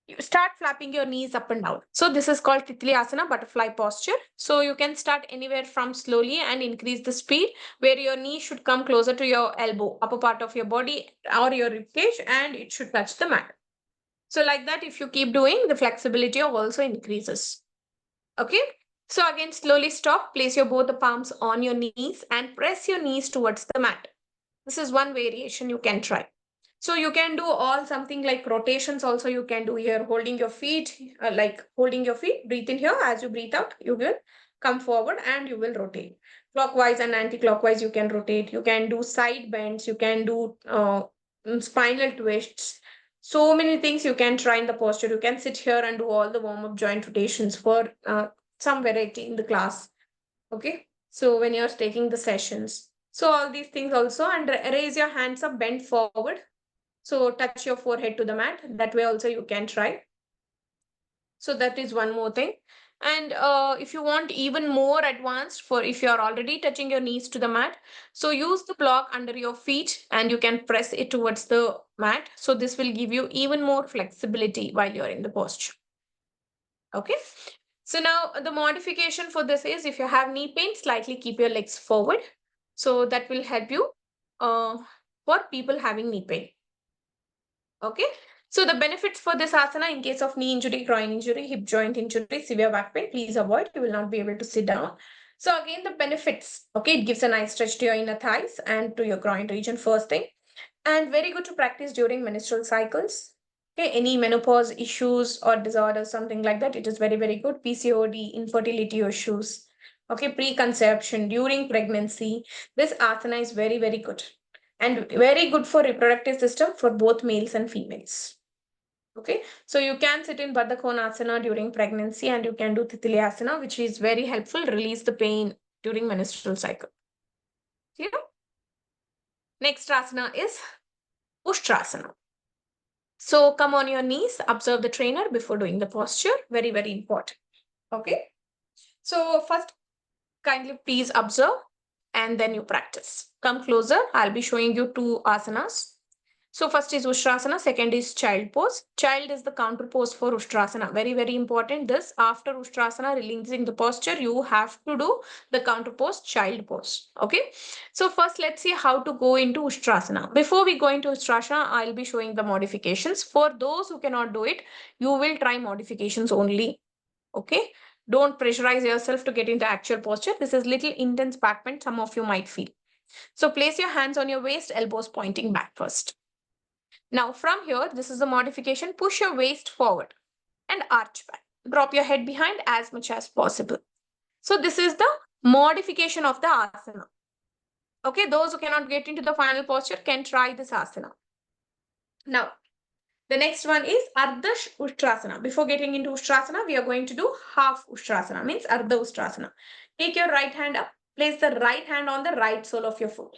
you start flapping your knees up and down. So this is called Titli Asana, butterfly posture. So you can start anywhere from slowly and increase the speed where your knee should come closer to your elbow, upper part of your body or your ribcage, and it should touch the mat. So like that, if you keep doing, the flexibility also increases. Okay. So again, slowly stop, place your both the palms on your knees and press your knees towards the mat. This is one variation you can try. So you can do all something like rotations also you can do here, holding your feet, breathe in here. As you breathe out, you will come forward and you will rotate. Clockwise and anti-clockwise you can rotate. You can do side bends, you can do spinal twists. So many things you can try in the posture. You can sit here and do all the warm-up joint rotations for some variety in the class. Okay. So when you're taking the sessions. So all these things also, and raise your hands up, bend forward. So touch your forehead to the mat. That way also you can try. So that is one more thing. And if you want even more advanced, for if you're already touching your knees to the mat, so use the block under your feet and you can press it towards the mat. So this will give you even more flexibility while you're in the posture. Okay. So now the modification for this is, if you have knee pain, slightly keep your legs forward. So that will help you for people having knee pain. Okay. So the benefits for this asana in case of knee injury, groin injury, hip joint injury, severe back pain, please avoid. You will not be able to sit down. So again, the benefits. Okay. It gives a nice stretch to your inner thighs and to your groin region, first thing. And very good to practice during menstrual cycles. Okay, any menopause issues or disorders, something like that, it is very, very good. PCOD, infertility issues, okay, preconception, during pregnancy, this asana is very, very good and very good for reproductive system for both males and females. Okay, so you can sit in Baddha Konasana during pregnancy and you can do Titili Asana, which is very helpful, release the pain during menstrual cycle. Clear? Next asana is Ushtrasana. So come on your knees, observe the trainer before doing the posture. Very, very important. Okay. So first, kindly please observe and then you practice. Come closer. I'll be showing you 2 asanas. So first is Ushtrasana, second is child pose. Child is the counter pose for Ushtrasana. Very, very important. This after Ushtrasana, releasing the posture, you have to do the counter pose, child pose. Okay. So first, let's see how to go into Ushtrasana. Before we go into Ushtrasana, I'll be showing the modifications. For those who cannot do it, you will try modifications only. Okay. Don't pressurize yourself to get into actual posture. This is little intense back bend, some of you might feel. So place your hands on your waist, elbows pointing back first. Now from here, this is the modification. Push your waist forward and arch back. Drop your head behind as much as possible. So this is the modification of the asana. Okay, those who cannot get into the final posture can try this asana. Now, the next one is Ardha Ushtrasana. Before getting into Ushtrasana, we are going to do half Ushtrasana, means Ardha Ushtrasana. Take your right hand up. Place the right hand on the right sole of your foot.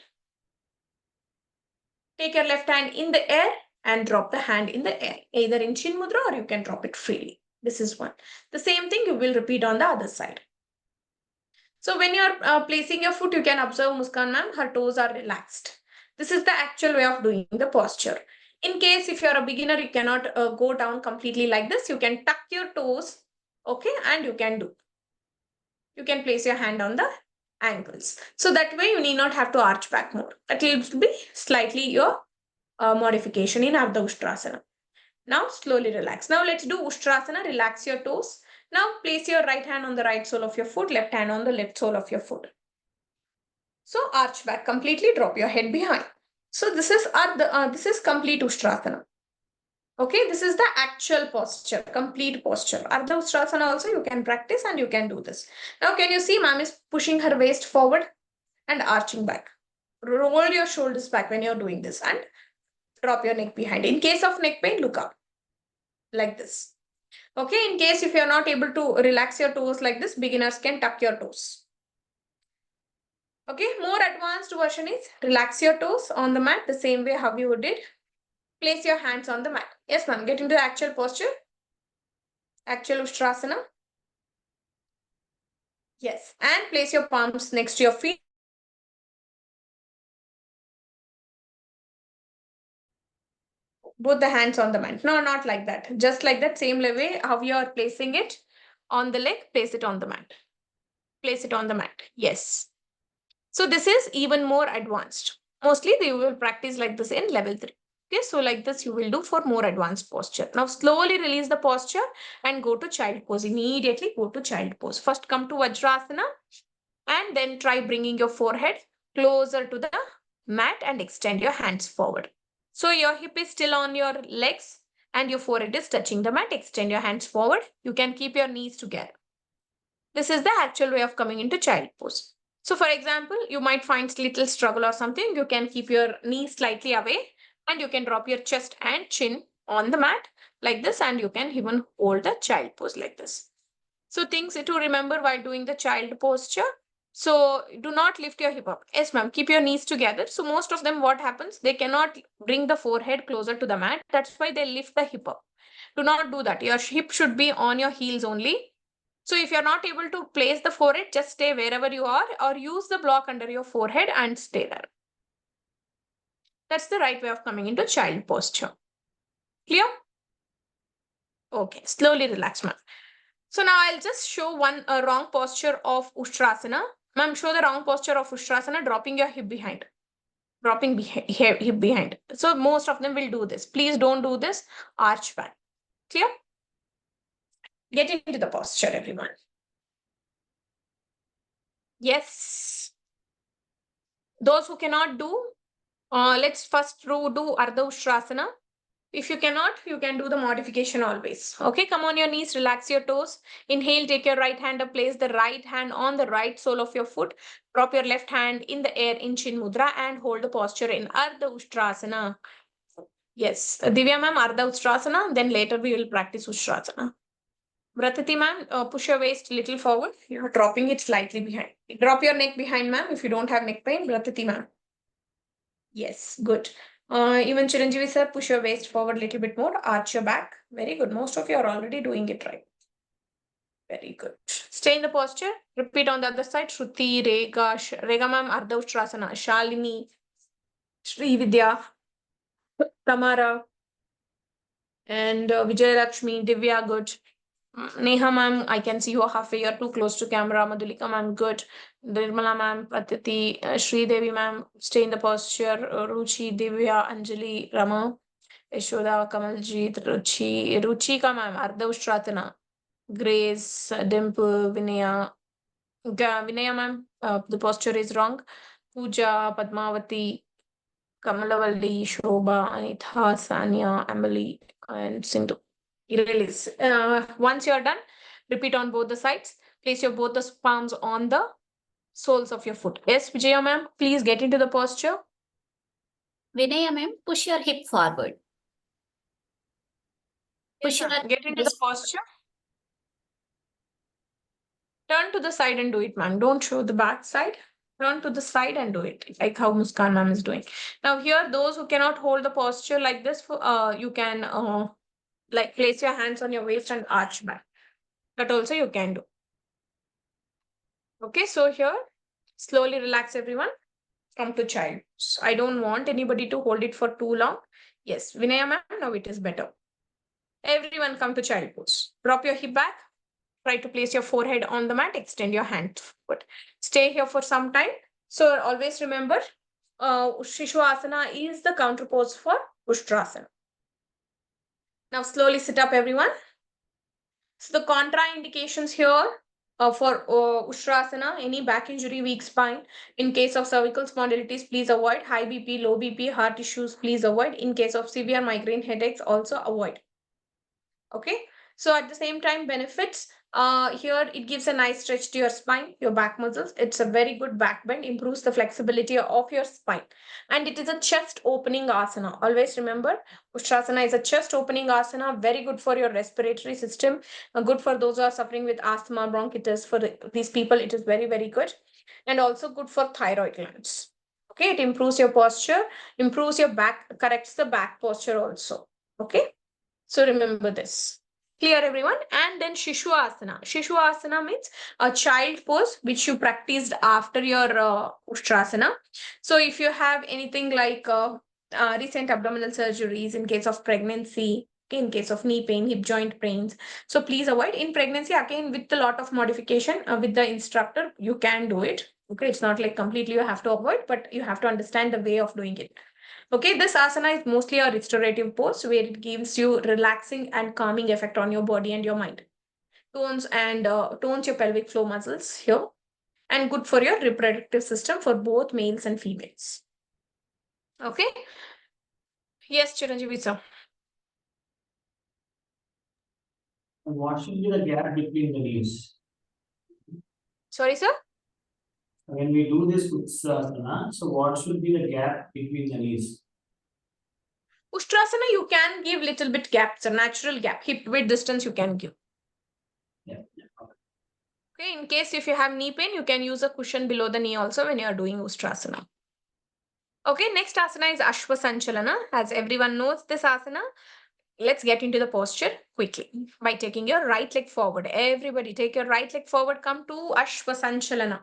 Take your left hand in the air and drop the hand in the air, either in Chin Mudra or you can drop it freely. This is one. The same thing you will repeat on the other side. So when you are placing your foot, you can observe Muskan ma'am, her toes are relaxed. This is the actual way of doing the posture. In case if you're a beginner, you cannot go down completely like this. You can tuck your toes, okay, and you can do. You can place your hand on the ankles. So that way you need not have to arch back more. That will be slightly your modification in Ardha Ushtrasana. Now slowly relax. Now let's do Ushtrasana. Relax your toes. Now place your right hand on the right sole of your foot, left hand on the left sole of your foot. So arch back completely, drop your head behind. So this is complete Ushtrasana. Okay, this is the actual posture, complete posture. Ardha Ushtrasana also you can practice and you can do this. Now can you see ma'am is pushing her waist forward and arching back. Roll your shoulders back when you're doing this and drop your neck behind. In case of neck pain, look up like this. Okay, in case if you're not able to relax your toes like this, beginners can tuck your toes. Okay, more advanced version is relax your toes on the mat the same way how you did. Place your hands on the mat. Yes, ma'am, get into the actual posture. Actual Ushtrasana. Yes, and place your palms next to your feet. Both the hands on the mat. No, not like that. Just like that same way how you are placing it on the leg, place it on the mat. Place it on the mat. Yes. So this is even more advanced. Mostly they will practice like this in level 3. Okay, so like this you will do for more advanced posture. Now slowly release the posture and go to child pose. Immediately go to child pose. First come to Vajrasana and then try bringing your forehead closer to the mat and extend your hands forward. So your hip is still on your legs and your forehead is touching the mat. Extend your hands forward. You can keep your knees together. This is the actual way of coming into child pose. So for example, you might find little struggle or something. You can keep your knees slightly away and you can drop your chest and chin on the mat like this and you can even hold the child pose like this. So things to remember while doing the child posture. So do not lift your hip up. Yes, ma'am, keep your knees together. So most of them, what happens? They cannot bring the forehead closer to the mat. That's why they lift the hip up. Do not do that. Your hip should be on your heels only. So if you're not able to place the forehead, just stay wherever you are or use the block under your forehead and stay there. That's the right way of coming into child posture. Clear? Okay, slowly relax, ma'am. So now I'll just show one wrong posture of Ushtrasana. Ma'am, show the wrong posture of Ushtrasana, dropping your hip behind. Dropping hip behind. So most of them will do this. Please don't do this. Arch back. Clear? Get into the posture, everyone. Yes. Those who cannot do, let's first do Ardha Ushtrasana. If you cannot, you can do the modification always. Okay, come on your knees, relax your toes. Inhale, take your right hand up, place the right hand on the right sole of your foot. Drop your left hand in the air in Chin Mudra and hold the posture in Ardha Ustrasana. Yes, Divya ma'am, Ardha Ustrasana, then later we will practice Ustrasana. Vratati ma'am, push your waist a little forward. You're dropping it slightly behind. Drop your neck behind, ma'am, if you don't have neck pain. Vratati ma'am. Yes, good. Even Chiranjeevi sir, push your waist forward a little bit more. Arch your back. Very good. Most of you are already doing it right. Very good. Stay in the posture. Repeat on the other side. Shruti, Rega ma'am, Ardha Ustrasana. Shalini, Sri Vidya, Tamara, and Vijay Lakshmi, Divya, good. Neha ma'am, I can see you are halfway. You're too close to camera. Madhulika ma'am, good. Nirmala ma'am, Pratiti, Sri Devi ma'am, stay in the posture. Ruchi, Divya, Anjali, Rama, Yashoda, Kamaljeet, Ruchika ma'am, Ardha Ustrasana. Grace, Dimple, Vinaya. Vinaya ma'am, the posture is wrong. Pooja, Padmavati, Kamalavalli, Shobha, Anitha, Sanya, Emily, and Sindhu. Release. Once you're done, repeat on both the sides. Place your both the palms on the soles of your foot. Yes, Vijaya ma'am, please get into the posture. Vinaya ma'am, push your hip forward. Push your Get into the wrist. posture. Turn to the side and do it, ma'am. Don't show the back side. Turn to the side and do it, like how Muskan ma'am is doing. Now here, those who cannot hold the posture like this, you can like place your hands on your waist and arch back. That also you can do. Okay, so here, slowly relax everyone. Come to child. So I don't want anybody to hold it for too long. Yes, Vinaya ma'am, now it is better. Everyone come to child pose. Drop your hip back. Try to place your forehead on the mat. Extend your hand forward. Stay here for some time. So always remember, Shishu Asana is the counter pose for Ustrasana. Now slowly sit up everyone. So the contraindications here for Ustrasana, any back injury, weak spine. In case of cervical spondylitis, please avoid. High BP, low BP, heart issues, please avoid. In case of severe migraine headaches, also avoid. Okay, so at the same time, benefits. Here it gives a nice stretch to your spine, your back muscles. It's a very good back bend, improves the flexibility of your spine. And it is a chest opening asana. Always remember, Ustrasana is a chest opening asana, very good for your respiratory system, good for those who are suffering with asthma, bronchitis. For these people, it is very, very good. And also good for thyroid glands. Okay, it improves your posture, improves your back, corrects the back posture also. Okay, so remember this. Clear everyone? And then Shishu Asana. Shishu Asana means a child pose which you practiced after your Ustrasana. So if you have anything like recent abdominal surgeries in case of pregnancy, in case of knee pain, hip joint pains, so please avoid. In pregnancy, again, with a lot of modification with the instructor, you can do it. Okay, it's not like completely you have to avoid, but you have to understand the way of doing it. Okay, this asana is mostly a restorative pose where it gives you relaxing and calming effect on your body and your mind. Tones your pelvic floor muscles here, and good for your reproductive system for both males and females. Okay. Yes, Chiranjeevi sir. What should be the gap between the knees? Sorry, sir. When we do this Ustrasana, so what should be the gap between the knees? Ustrasana, you can give little bit gaps, a natural gap, hip width distance you can give. Yeah. Okay, in case if you have knee pain, you can use a cushion below the knee also when you are doing Ustrasana. Okay, next asana is Ashwa Sanchalana. As everyone knows this asana, let's get into the posture quickly by taking your right leg forward. Everybody take your right leg forward, come to Ashwa Sanchalana.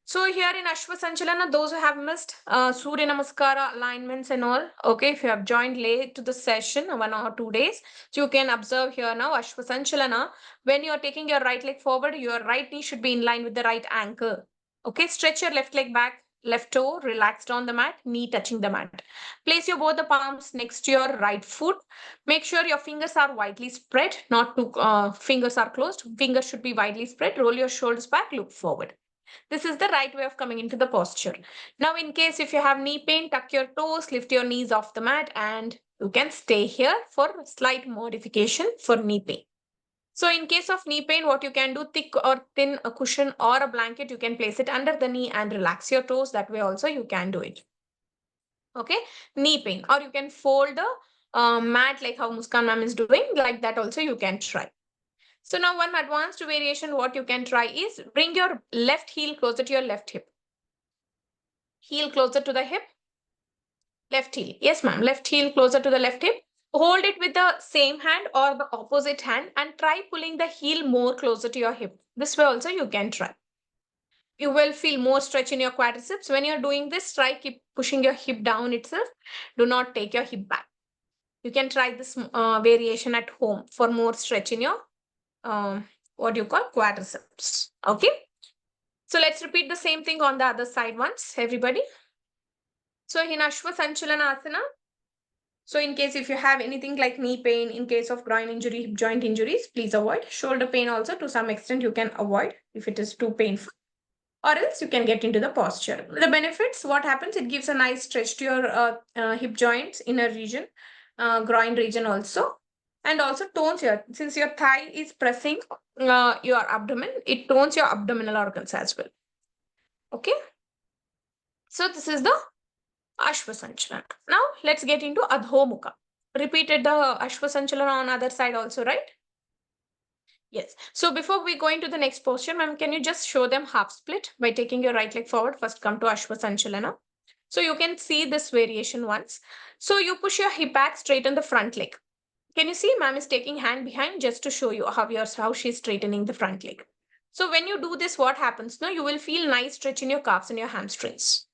So here in Ashwa Sanchalana, those who have missed Surya Namaskara alignments and all, okay, if you have joined late to the session, 1 or 2 days, so you can observe here now Ashwa Sanchalana. When you are taking your right leg forward, your right knee should be in line with the right ankle. Okay, stretch your left leg back, left toe relaxed on the mat, knee touching the mat. Place your both the palms next to your right foot. Make sure your fingers are widely spread, not two fingers are closed. Fingers should be widely spread. Roll your shoulders back, look forward. This is the right way of coming into the posture. Now, in case if you have knee pain, tuck your toes, lift your knees off the mat and You can stay here for slight modification for knee pain. So in case of knee pain, what you can do, thick or thin a cushion or a blanket, you can place it under the knee and relax your toes. That way also you can do it. Okay, knee pain, or you can fold the mat like how Muskan ma'am is doing, like that also you can try. So now one advanced variation, what you can try is bring your left heel closer to your left hip. Heel closer to the hip. Left heel. Yes, ma'am. Left heel closer to the left hip. Hold it with the same hand or the opposite hand and try pulling the heel more closer to your hip. This way also you can try. You will feel more stretch in your quadriceps. When you're doing this, try keep pushing your hip down itself. Do not take your hip back. You can try this variation at home for more stretch in your what you call quadriceps. Okay. So let's repeat the same thing on the other side once, everybody. So in Ashwa Sanchalana Asana, so in case if you have anything like knee pain, in case of groin injury, hip joint injuries, please avoid. Shoulder pain also to some extent you can avoid if it is too painful. Or else you can get into the posture. The benefits, what happens, it gives a nice stretch to your hip joints, inner region, groin region also. And also tones your, since your thigh is pressing your abdomen, it tones your abdominal organs as well. Okay. So this is the Ashwa Sanchalana. Now let's get into Adho Mukha. Repeated the Ashwa Sanchalana on other side also, right? Yes. So before we go into the next posture, ma'am, can you just show them half split by taking your right leg forward? First come to Ashwa Sanchalana. So you can see this variation once. So you push your hip back, straighten the front leg. Can you see ma'am is taking hand behind just to show you how she's straightening the front leg. So when you do this, what happens? No, you will feel nice stretch in your calves and your hamstrings.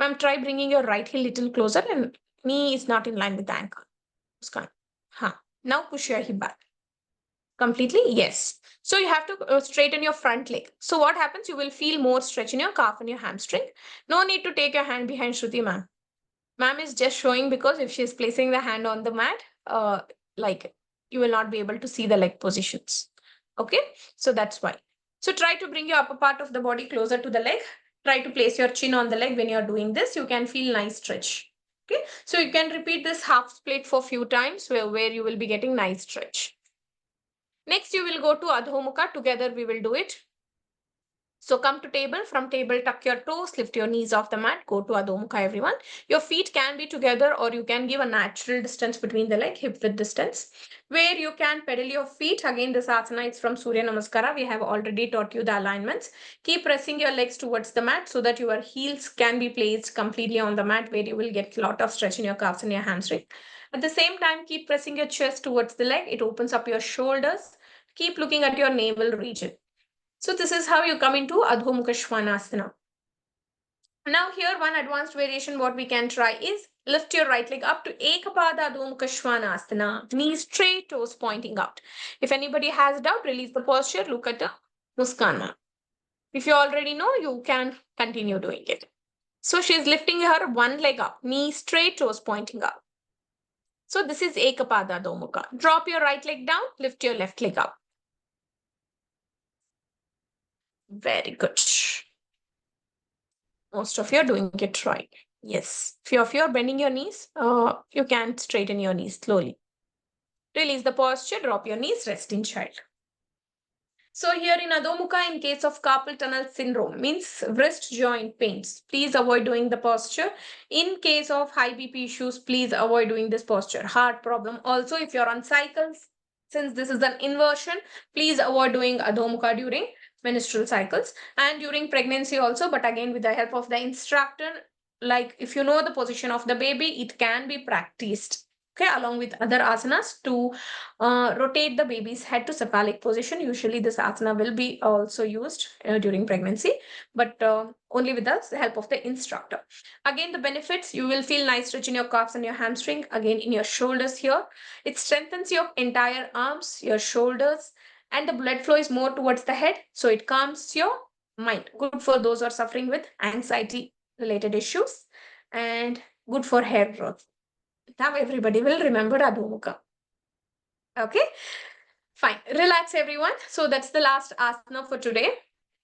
Ma'am, try bringing your right heel little closer and knee is not in line with the ankle. Now push your hip back. Completely? Yes. So you have to straighten your front leg. So what happens? You will feel more stretch in your calf and your hamstring. No need to take your hand behind Shruti ma'am. Ma'am is just showing because if she is placing the hand on the mat, like you will not be able to see the leg positions. Okay. So that's why. So try to bring your upper part of the body closer to the leg. Try to place your chin on the leg when you're doing this. You can feel nice stretch. Okay. So you can repeat this half split for a few times where you will be getting nice stretch. Next, you will go to Adho Mukha. Together, we will do it. So come to table. From table, tuck your toes, lift your knees off the mat. Go to Adho Mukha, everyone. Your feet can be together or you can give a natural distance between the leg, hip width distance. Where you can pedal your feet. Again, this asana is from Surya Namaskara. We have already taught you the alignments. Keep pressing your legs towards the mat so that your heels can be placed completely on the mat where you will get a lot of stretch in your calves and your hamstring. At the same time, keep pressing your chest towards the leg. It opens up your shoulders. Keep looking at your navel region. So this is how you come into Adho Mukha Svanasana. Now here one advanced variation what we can try is lift your right leg up to Ekapada Adho Mukha Svanasana. Knees straight, toes pointing out. If anybody has doubt, release the posture. Look at the Muskana. If you already know, you can continue doing it. So she is lifting her one leg up, knees straight, toes pointing up. So this is Ekapada Adho Mukha. Drop your right leg down, lift your left leg up. Very good. Most of you are doing it right. Yes. Few of you are bending your knees. You can straighten your knees slowly. Release the posture, drop your knees, rest in child. So here in Adho Mukha, in case of carpal tunnel syndrome, means wrist joint pains, please avoid doing the posture. In case of high BP issues, please avoid doing this posture. Heart problem. Also, if you're on cycles, since this is an inversion, please avoid doing Adho Mukha during menstrual cycles and during pregnancy also. But again, with the help of the instructor, like if you know the position of the baby, it can be practiced. Okay, along with other asanas to rotate the baby's head to cephalic position. Usually this asana will be also used during pregnancy, but only with the help of the instructor. Again, the benefits, you will feel nice stretch in your calves and your hamstring. Again, in your shoulders here. It strengthens your entire arms, your shoulders, and the blood flow is more towards the head. So it calms your mind. Good for those who are suffering with anxiety related issues and good for hair growth. Now everybody will remember Adho Mukha. Okay, fine. Relax everyone. So that's the last asana for today.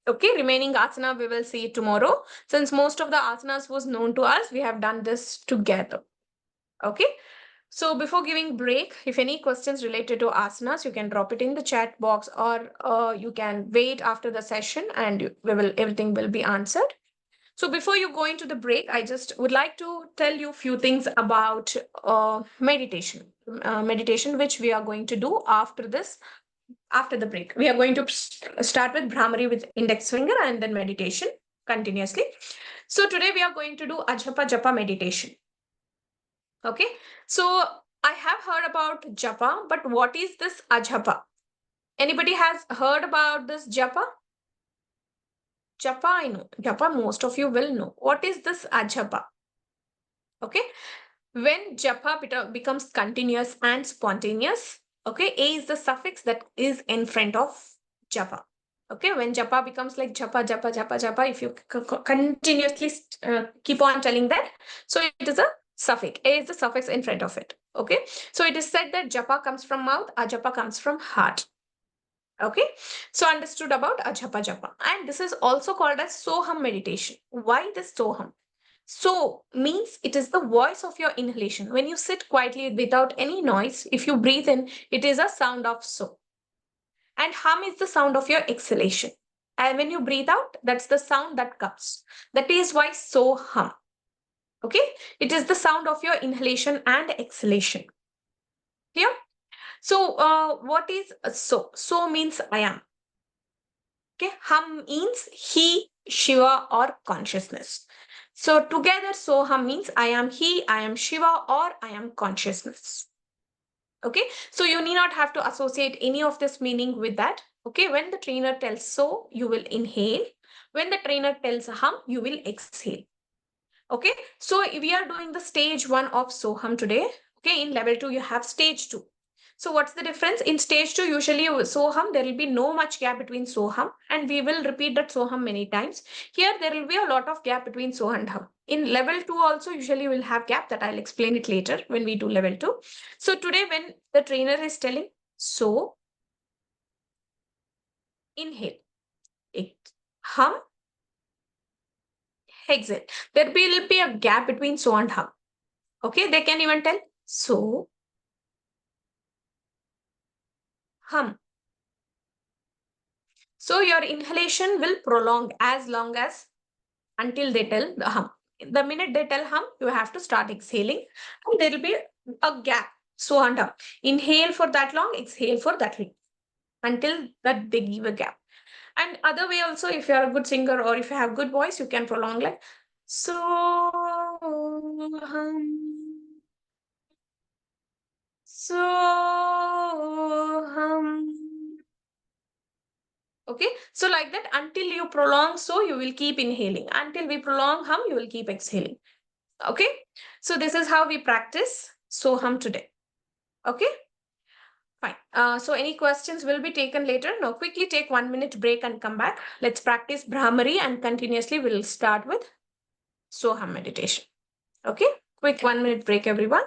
Okay, remaining asana we will see tomorrow. Since most of the asanas was known to us, we have done this together. Okay, So before giving break, if any questions related to asanas, you can drop it in the chat box, or you can wait after the session and everything will be answered. So before you go into the break, I just would like to tell you a few things about meditation. Meditation, which we are going to do after this, after the break. We are going to start with Brahmari with index finger and then meditation continuously. So today we are going to do Ajapa Japa meditation. Okay, so I have heard about Japa, but what is this Ajapa? Anybody has heard about this Japa? Japa, I know. Japa, most of you will know. What is this Ajapa? Okay, when Japa becomes continuous and spontaneous, okay, A is the suffix that is in front of Japa. Okay, when Japa becomes like Japa, Japa, Japa, Japa, if you continuously keep on telling that, so it is a suffix. A is the suffix in front of it. Okay, so it is said that Japa comes from mouth, Ajapa comes from heart. Okay, so understood about Ajapa Japa. And this is also called as Soham meditation. Why this Soham? So means it is the voice of your inhalation. When you sit quietly without any noise, if you breathe in, it is a sound of so. And hum is the sound of your exhalation. And when you breathe out, that's the sound that comes. That is why so hum. Okay, it is the sound of your inhalation and exhalation. Here. So what is so? So means I am. Okay, hum means he, Shiva, or consciousness. So together, Soham means I am he, I am Shiva, or I am consciousness. Okay, so you need not have to associate any of this meaning with that. Okay, when the trainer tells so, you will inhale. When the trainer tells hum, you will exhale. Okay, so we are doing the stage 1 of Soham today. Okay, in level 2, you have stage 2. So what's the difference? In stage 2, usually Soham, there will be no much gap between Soham, and we will repeat that Soham many times. Here, there will be a lot of gap between So and Hum. In level 2 also, usually we'll have gap, that I'll explain it later when we do level 2. So today, when the trainer is telling so, inhale, hum, exhale. There will be a gap between so and hum. Okay, they can even tell so, hum. So your inhalation will prolong as long as until they tell the hum. The minute they tell hum, you have to start exhaling, and there will be a gap. So and hum. Inhale for that long, exhale for that long, until that they give a gap. And other way also, if you are a good singer or if you have good voice, you can prolong like so hum, so hum. Okay, so like that, until you prolong so, you will keep inhaling. Until we prolong hum, you will keep exhaling. Okay, so this is how we practice so hum today. Okay, fine. So any questions will be taken later. Now quickly take 1 minute break and come back. Let's practice Brahmari, and continuously we'll start with so hum meditation. Okay, quick 1 minute break, everyone.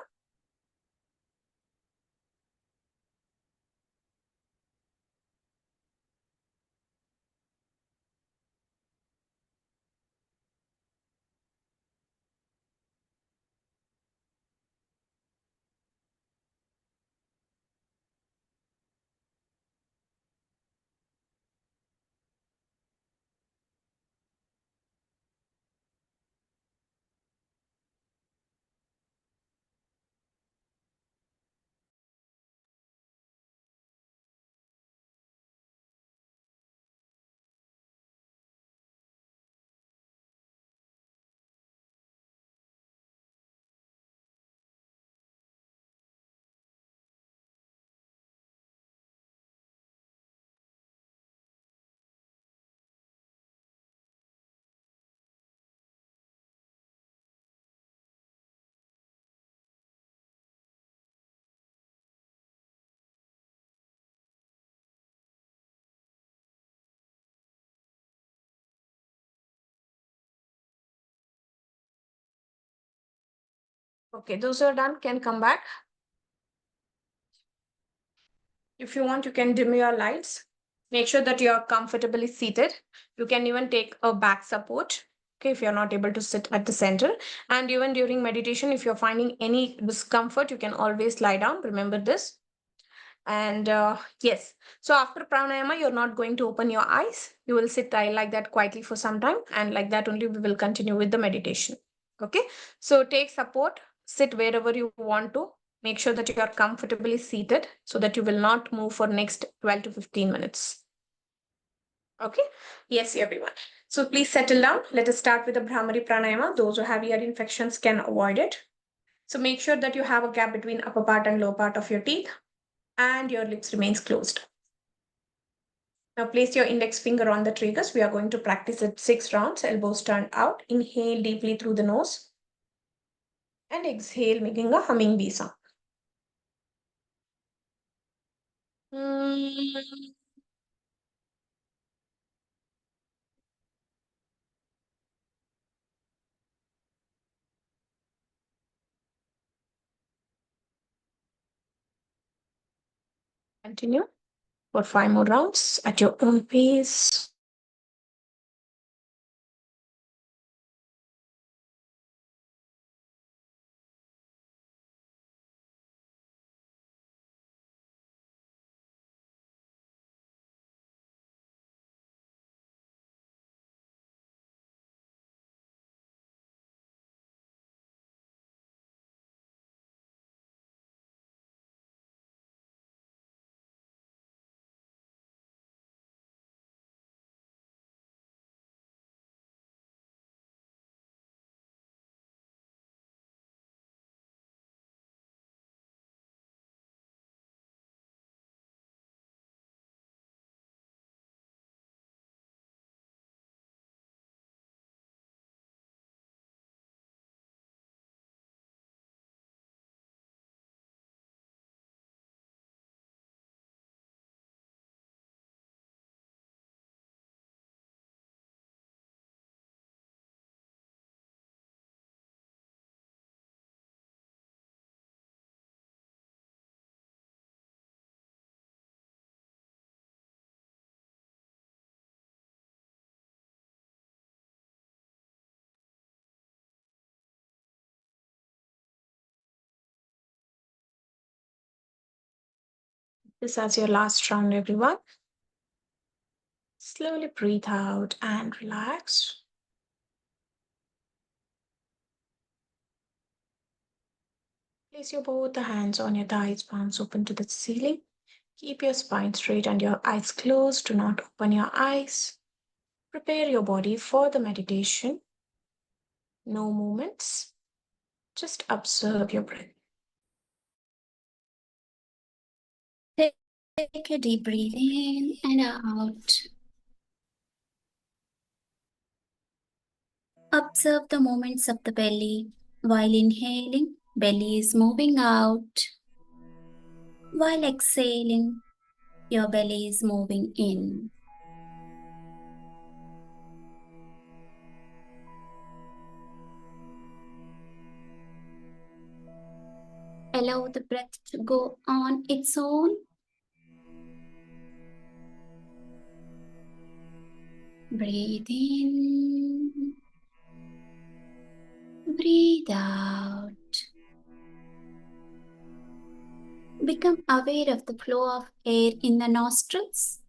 Okay, those who are done can come back. If you want, you can dim your lights. Make sure that you are comfortably seated. You can even take a back support. Okay, if you're not able to sit at the center, and even during meditation, if you're finding any discomfort, you can always lie down. Remember this. And yes, so after pranayama, you're not going to open your eyes. You will sit like that quietly for some time, and like that only we will continue with the meditation. Okay, so take support, sit wherever you want to. Make sure that you are comfortably seated so that you will not move for next 12 to 15 minutes. Okay, yes, everyone. So please settle down. Let us start with the Bhramari Pranayama. Those who have ear infections can avoid it. So make sure that you have a gap between upper part and lower part of your teeth and your lips remains closed. Now place your index finger on the triggers. We are going to practice it 6 rounds, elbows turned out. Inhale deeply through the nose and exhale, making a humming bee sound. Continue for 5 more rounds at your own pace. This is your last round, everyone. Slowly breathe out and relax. Place your both the hands on your thighs, palms open to the ceiling. Keep your spine straight and your eyes closed. Do not open your eyes. Prepare your body for the meditation. No movements. Just observe your breath. Take a deep breath in and out. Observe the movements of the belly. While inhaling, belly is moving out. While exhaling, your belly is moving in. Allow the breath to go on its own. Breathe in. Breathe out. Become aware of the flow of air in the nostrils,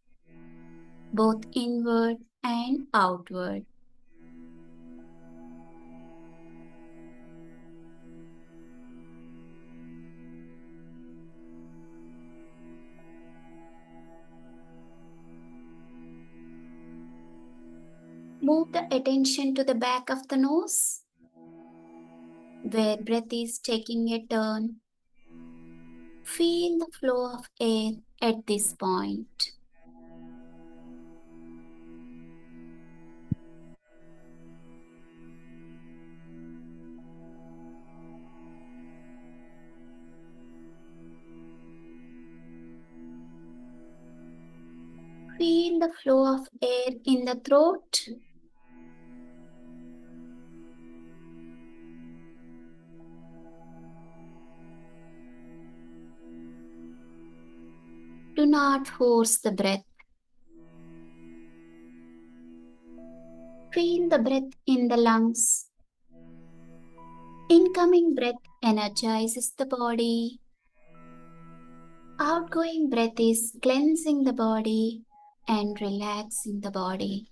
both inward and outward. Move the attention to the back of the nose, where breath is taking a turn. Feel the flow of air at this point. Feel the flow of air in the throat. Do not force the breath. Feel Feel the breath in the lungs. Incoming breath energizes the body. Outgoing breath is cleansing the body and relaxing the body.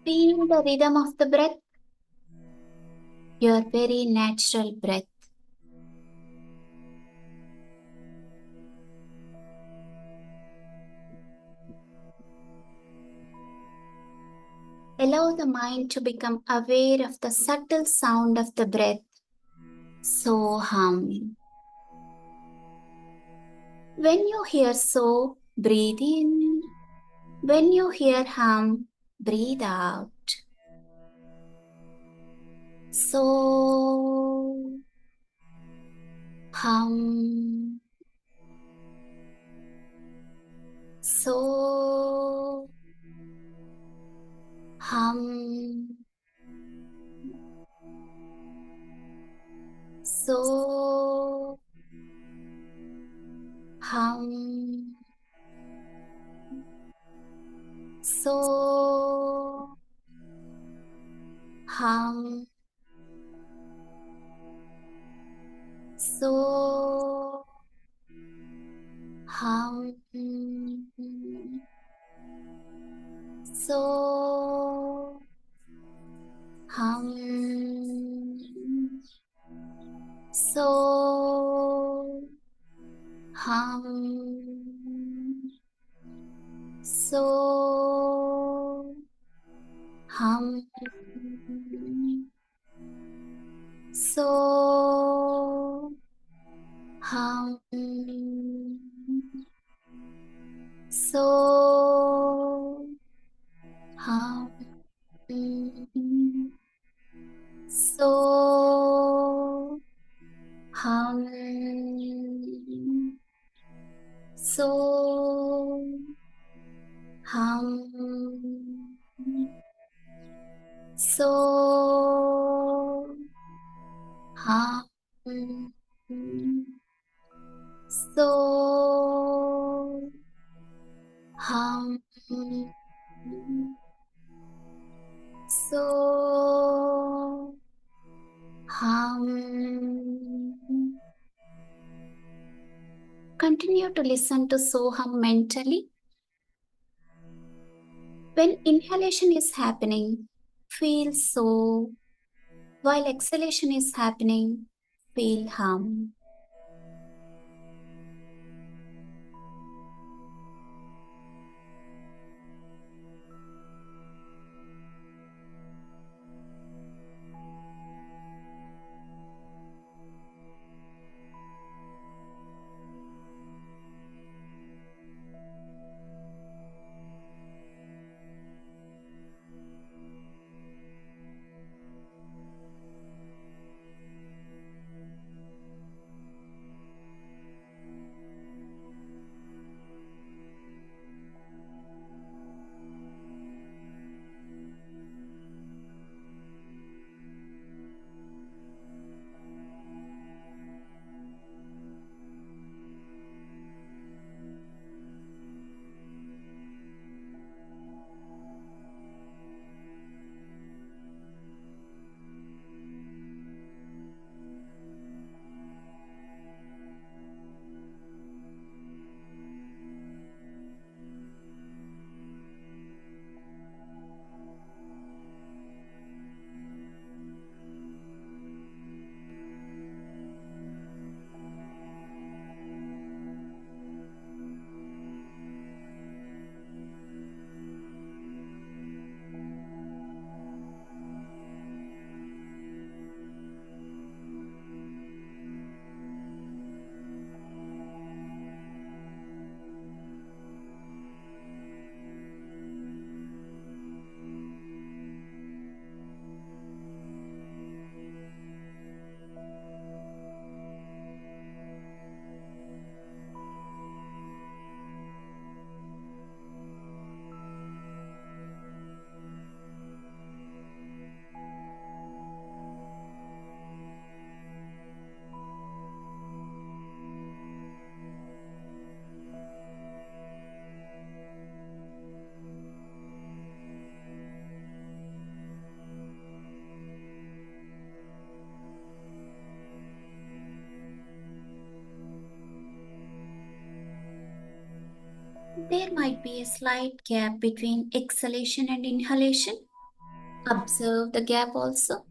Feel the rhythm of the breath, your very natural breath. Allow the mind to become aware of the subtle sound of the breath. So hum. When you hear so, breathe in. When you hear hum, breathe out. So hum. So hum. So hum. So hum. So hum. So hum. So hum. So hum. So hum. So hum. So hum. So hum. So hum. So hum. So hum. Continue to listen to Soham mentally. When inhalation is happening, feel so. While exhalation is happening, feel hum. There might be a slight gap between exhalation and inhalation. Observe the gap also.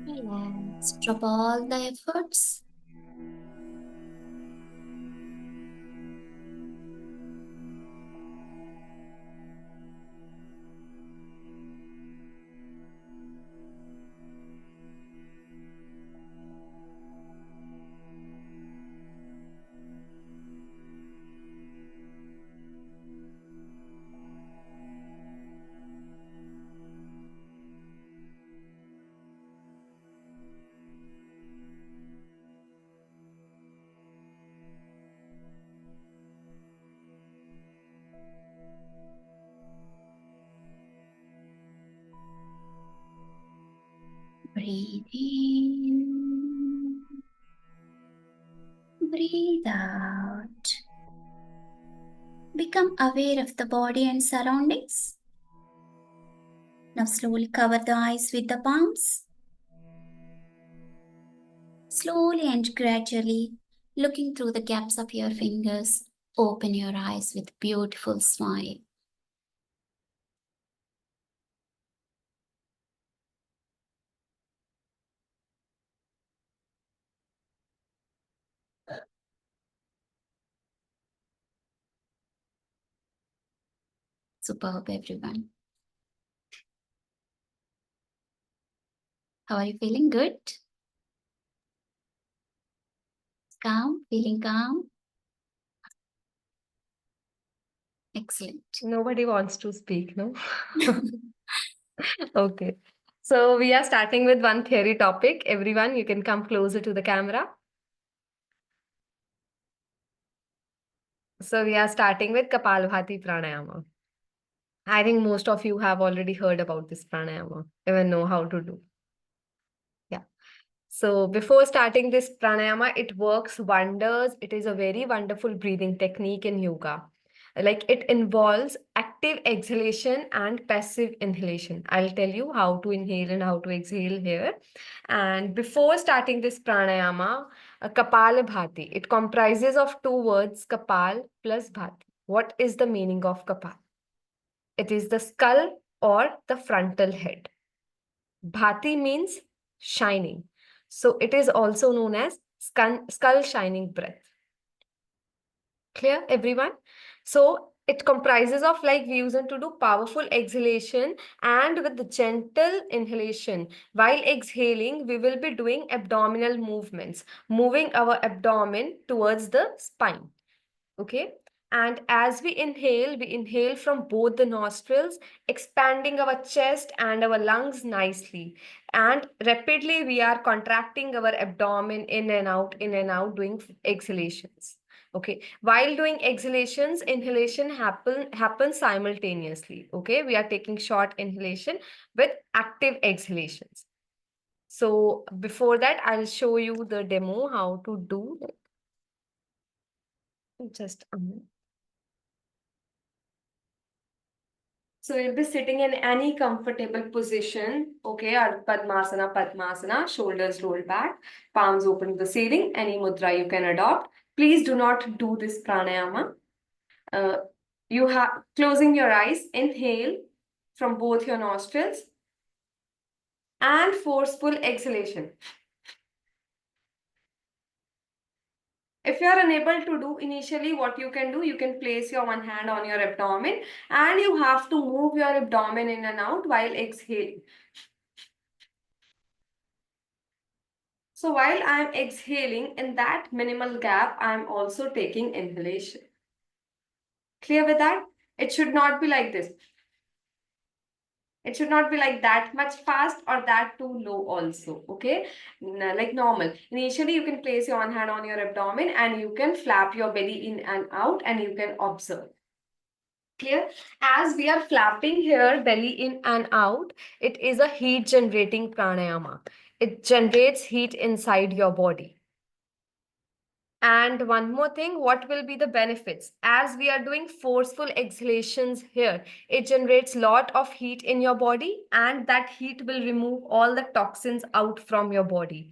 Relax. Drop all the efforts. Breathe in. Breathe out. Become aware of the body and surroundings. Now slowly cover the eyes with the palms. Slowly and gradually, looking through the gaps of your fingers, open your eyes with beautiful smile. Superb, everyone. How are you feeling? Good? Calm? Feeling calm? Excellent. Nobody wants to speak, no? Okay. So we are starting with one theory topic. Everyone, you can come closer to the camera. So we are starting with Kapalbhati Pranayama. I think most of you have already heard about this pranayama, even know how to do. Yeah. So before starting this pranayama, it works wonders. It is a very wonderful breathing technique in yoga. Like it involves active exhalation and passive inhalation. I'll tell you how to inhale and how to exhale here. And before starting this pranayama, Kapalabhati, it comprises of two words, Kapal plus Bhati. What is the meaning of Kapal? It is the skull or the frontal head. Bhati means shining. So it is also known as skull shining breath. Clear, everyone? So it comprises of, like we use to do powerful exhalation and with the gentle inhalation. While exhaling, we will be doing abdominal movements, moving our abdomen towards the spine. Okay. And as we inhale from both the nostrils, expanding our chest and our lungs nicely. And rapidly, we are contracting our abdomen in and out, doing exhalations. Okay. While doing exhalations, inhalation happens simultaneously. Okay. We are taking short inhalation with active exhalations. So before that, I'll show you the demo how to do it. Just a minute. So you'll be sitting in any comfortable position, okay, or Padmasana, shoulders rolled back, palms open to the ceiling, any mudra you can adopt. Please do not do this pranayama. You have closing your eyes, inhale from both your nostrils and forceful exhalation. If you are unable to do initially, what you can do, you can place your one hand on your abdomen and you have to move your abdomen in and out while exhaling. So while I am exhaling, in that minimal gap, I am also taking inhalation. Clear with that? It should not be like this. It should not be like that much fast or that too low also, okay? Like normal. Initially, you can place your one hand on your abdomen and you can flap your belly in and out and you can observe. Clear? As we are flapping here, belly in and out, it is a heat generating pranayama. It generates heat inside your body. And one more thing, what will be the benefits? As we are doing forceful exhalations here, it generates lot of heat in your body and that heat will remove all the toxins out from your body,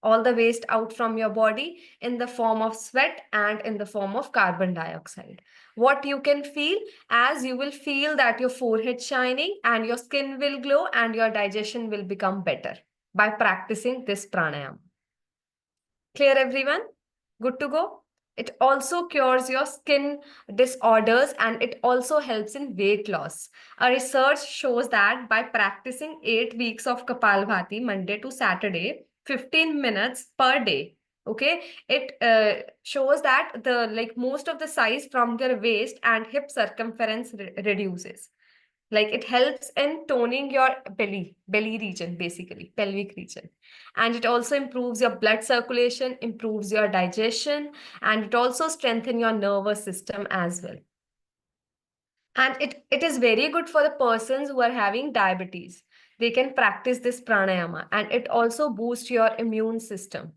all the waste out from your body in the form of sweat and in the form of carbon dioxide. What you can feel, as you will feel that your forehead shining and your skin will glow and your digestion will become better by practicing this pranayama. Clear, everyone? Good to go? It also cures your skin disorders and it also helps in weight loss. A research shows that by practicing 8 weeks of Kapalbhati, Monday to Saturday, 15 minutes per day, okay, it shows that the most of the size from their waist and hip circumference reduces. Like it helps in toning your belly region, basically pelvic region. And it also improves your blood circulation, improves your digestion, and it also strengthens your nervous system as well. And it is very good for the persons who are having diabetes. They can practice this pranayama and it also boosts your immune system.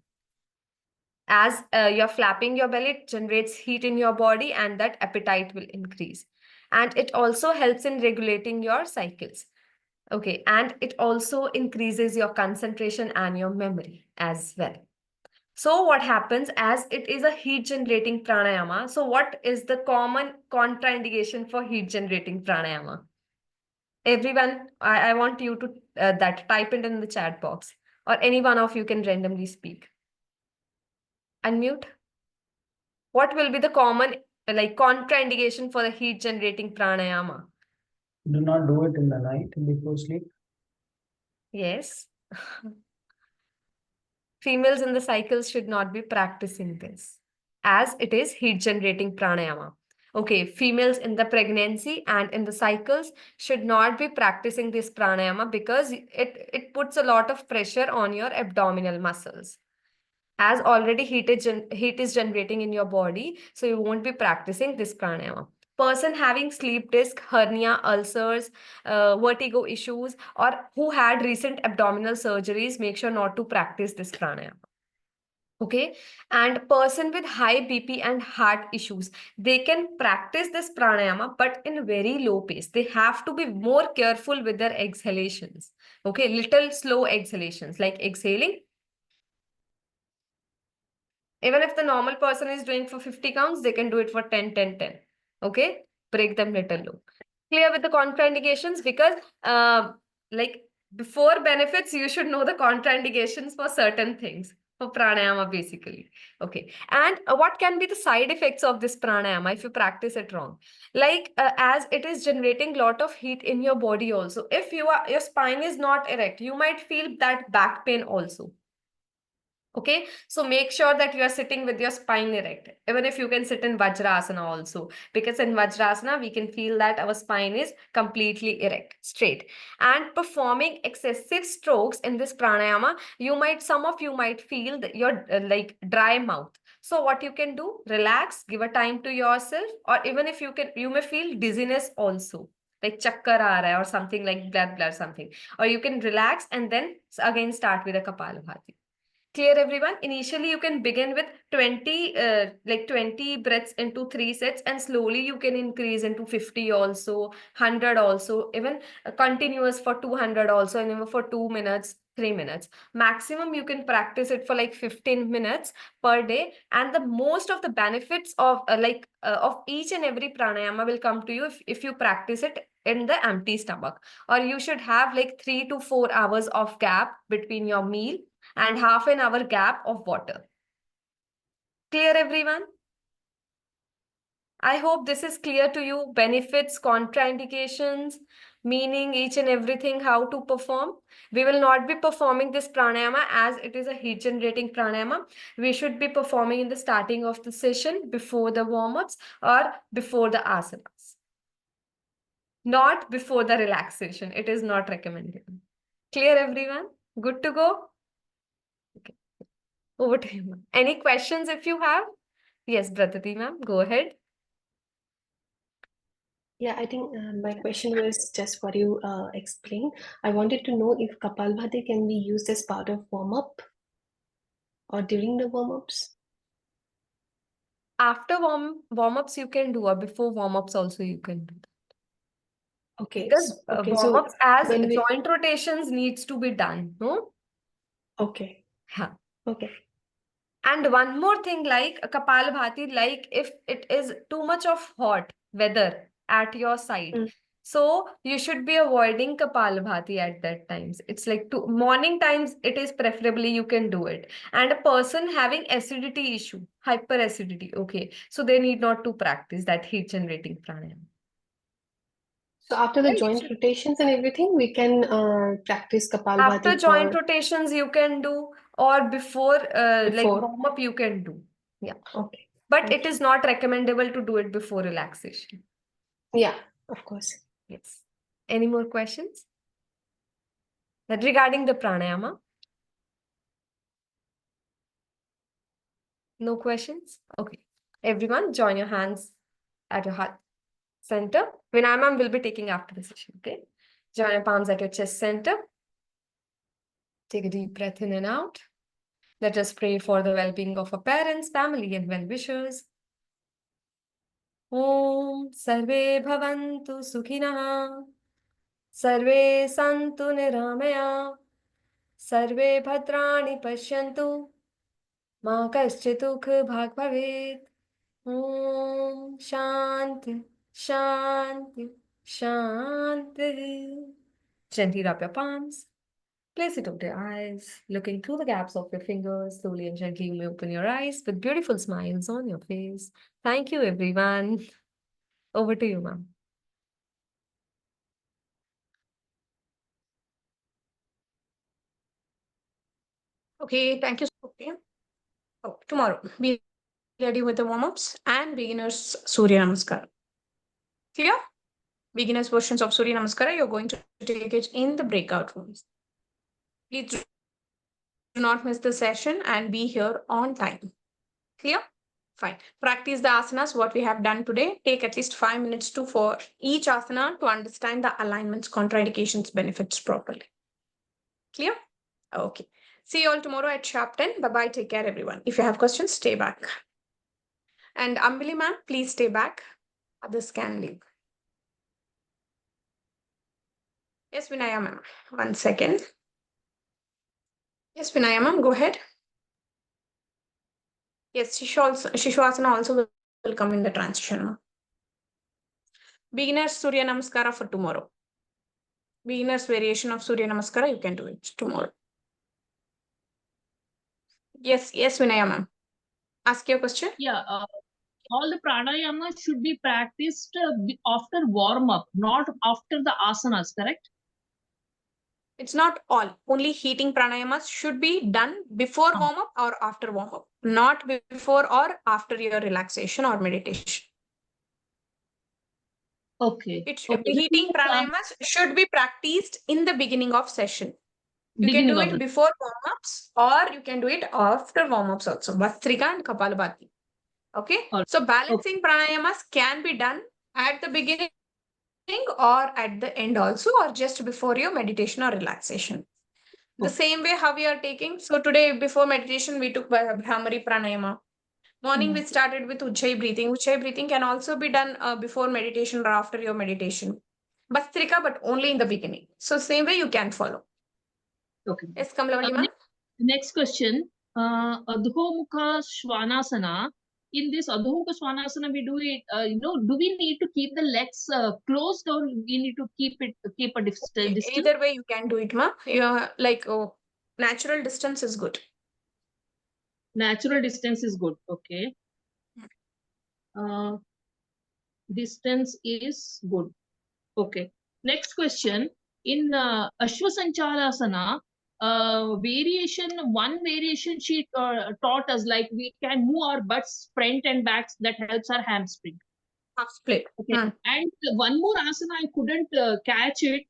As you're flapping your belly, it generates heat in your body and that appetite will increase. And it also helps in regulating your cycles. Okay, and it also increases your concentration and your memory as well. So what happens, as it is a heat generating pranayama, so what is the common contraindication for heat generating pranayama? Everyone, I want you to type it in the chat box, or any one of you can randomly speak. Unmute. What will be the common contraindication for the heat generating pranayama? Do not do it in the night before sleep. Yes. Females in the cycles should not be practicing this, as it is heat generating pranayama. Okay, females in the pregnancy and in the cycles should not be practicing this pranayama because it puts a lot of pressure on your abdominal muscles. As already heat is generating in your body, so you won't be practicing this pranayama. Person having sleep disc, hernia, ulcers, vertigo issues, or who had recent abdominal surgeries, make sure not to practice this pranayama. Okay, and person with high BP and heart issues, they can practice this pranayama, but in very low pace. They have to be more careful with their exhalations. Okay, little slow exhalations, like exhaling. Even if the normal person is doing for 50 counts, they can do it for 10, 10, 10. Okay, break them little low. Clear with the contraindications? Because before benefits, you should know the contraindications for certain things. For pranayama, basically. Okay. And what can be the side effects of this pranayama if you practice it wrong? As it is generating lot of heat in your body also. If your spine is not erect, you might feel that back pain also. Okay, so make sure that you are sitting with your spine erect. Even if you can sit in Vajrasana also, because in Vajrasana, we can feel that our spine is completely erect, straight. And performing excessive strokes in this pranayama, some of you might feel that you're dry mouth. So what you can do, relax, give a time to yourself, or even if you may feel dizziness also, like chakkar aa raha hai or something like blood something. Or you can relax and then again start with a Kapalabhati. Clear, everyone? Initially, you can begin with 20 breaths into 3 sets, and slowly you can increase into 50 also, 100 also, even continuous for 200 also, and even for 2 minutes, 3 minutes. Maximum, you can practice it for 15 minutes per day. And the most of the benefits of each and every pranayama will come to you if you practice it in the empty stomach. Or you should have 3 to 4 hours of gap between your meal and half an hour gap of water. Clear, everyone? I hope this is clear to you. Benefits, contraindications, meaning each and everything, how to perform. We will not be performing this pranayama as it is a heat generating pranayama. We should be performing in the starting of the session before the warm-ups or before the asanas. Not before the relaxation. It is not recommended. Clear, everyone? Good to go? Okay. Over to you, ma'am. Any questions if you have? Yes, Bratati ma'am, go ahead. Yeah, I think my question was just what you explained. I wanted to know if Kapalbhati can be used as part of warm-up or during the warm-ups. After warm-ups you can do, or before warm-ups also you can do. Okay. Because Okay. So warm-ups as when we joint rotations needs to be done, no? okay. Yeah. Okay. And one more thing, like Kapalbhati, like if it is too much of hot weather at your side, Mm. so you should be avoiding Kapalbhati at that times. It's like morning times, it is preferably you can do it. And a person having acidity issue, hyperacidity, okay, so they need not to practice that heat generating pranayama. So after the Yeah, you joint should. rotations and everything, we can practice After Kapalbhati joint for rotations you can do, or before like before. warm-up you can do. Yeah. Okay. But Okay. it is not recommendable to do it before relaxation. Yeah, of course. Yes. Any more questions? Regarding the pranayama? No questions? Okay. Everyone, join your hands at your heart center. Vinay ma'am will be taking after the session, okay? Join your palms at your chest center. Take a deep breath in and out. Let us pray for the well-being of our parents, family, and well-wishers. Om Sarve Bhavantu Sukhinah. Sarve Santu Niramaya. Sarve Bhadrani Pashyantu. Ma kaschit dukh bhag bhavet. Om Shanti, Shanti, Shanti. Gently rub your palms. Place it over your eyes, looking through the gaps of your fingers. Slowly and gently you may open your eyes with beautiful smiles on your face. Thank you, everyone. Over to you, ma'am. Okay, thank you. Okay. Oh, tomorrow, be ready with the warm-ups and beginners Surya Namaskar. Clear? Beginners versions of Surya Namaskara, you're going to take it in the breakout rooms. Please do not miss the session and be here on time. Clear? Fine. Practice the asanas, what we have done today. Take at least 5 minutes for each asana to understand the alignments, contraindications, benefits properly. Clear? Okay. See you all tomorrow at sharp 10. Bye-bye. Take care, everyone. If you have questions, stay back. And Ambili ma'am, please stay back. Others can leave. Yes, Vinaya ma'am. 1 second. Yes, Vinaya ma'am, go ahead. Yes, Shishwasana also will come in the transition. Beginners Surya Namaskara for tomorrow. Beginners variation of Surya Namaskara, you can do it tomorrow. Yes, Vinaya ma'am. Ask your question. Yeah, all the pranayama should be practiced after warm up, not after the asanas, correct? It's not all. Only heating pranayamas should be done before warm up or after warm up, not before or after your relaxation or meditation. Okay. Heating pranayamas should be practiced in the beginning of session. You can do it before warm-ups or you can do it after warm-ups also. Bhastrika and Kapalabhati. Okay. So balancing pranayamas can be done at the beginning or at the end also, or just before your meditation or relaxation. The same way how we are taking. So today before meditation, we took Bhramari pranayama. Morning we started with Ujjayi breathing. Ujjayi breathing can also be done before meditation or after your meditation. Bhastrika, but only in the beginning. So same way you can follow. Okay. Yes, Kamalavalli ma'am. Next question. Adhomukha Svanasana. In this Adhomukha Svanasana, we do it, do we need to keep the legs closed or we need to keep a distance? Either way you can do it, ma'am. Like natural distance is good. Natural distance is good. Okay. Distance is good. Okay. Next question. In Ashwasanchalasana, one variation she taught us, like we can move our butts front and backs, that helps our hamstring. Half split. Okay. And one more asana, I couldn't catch it.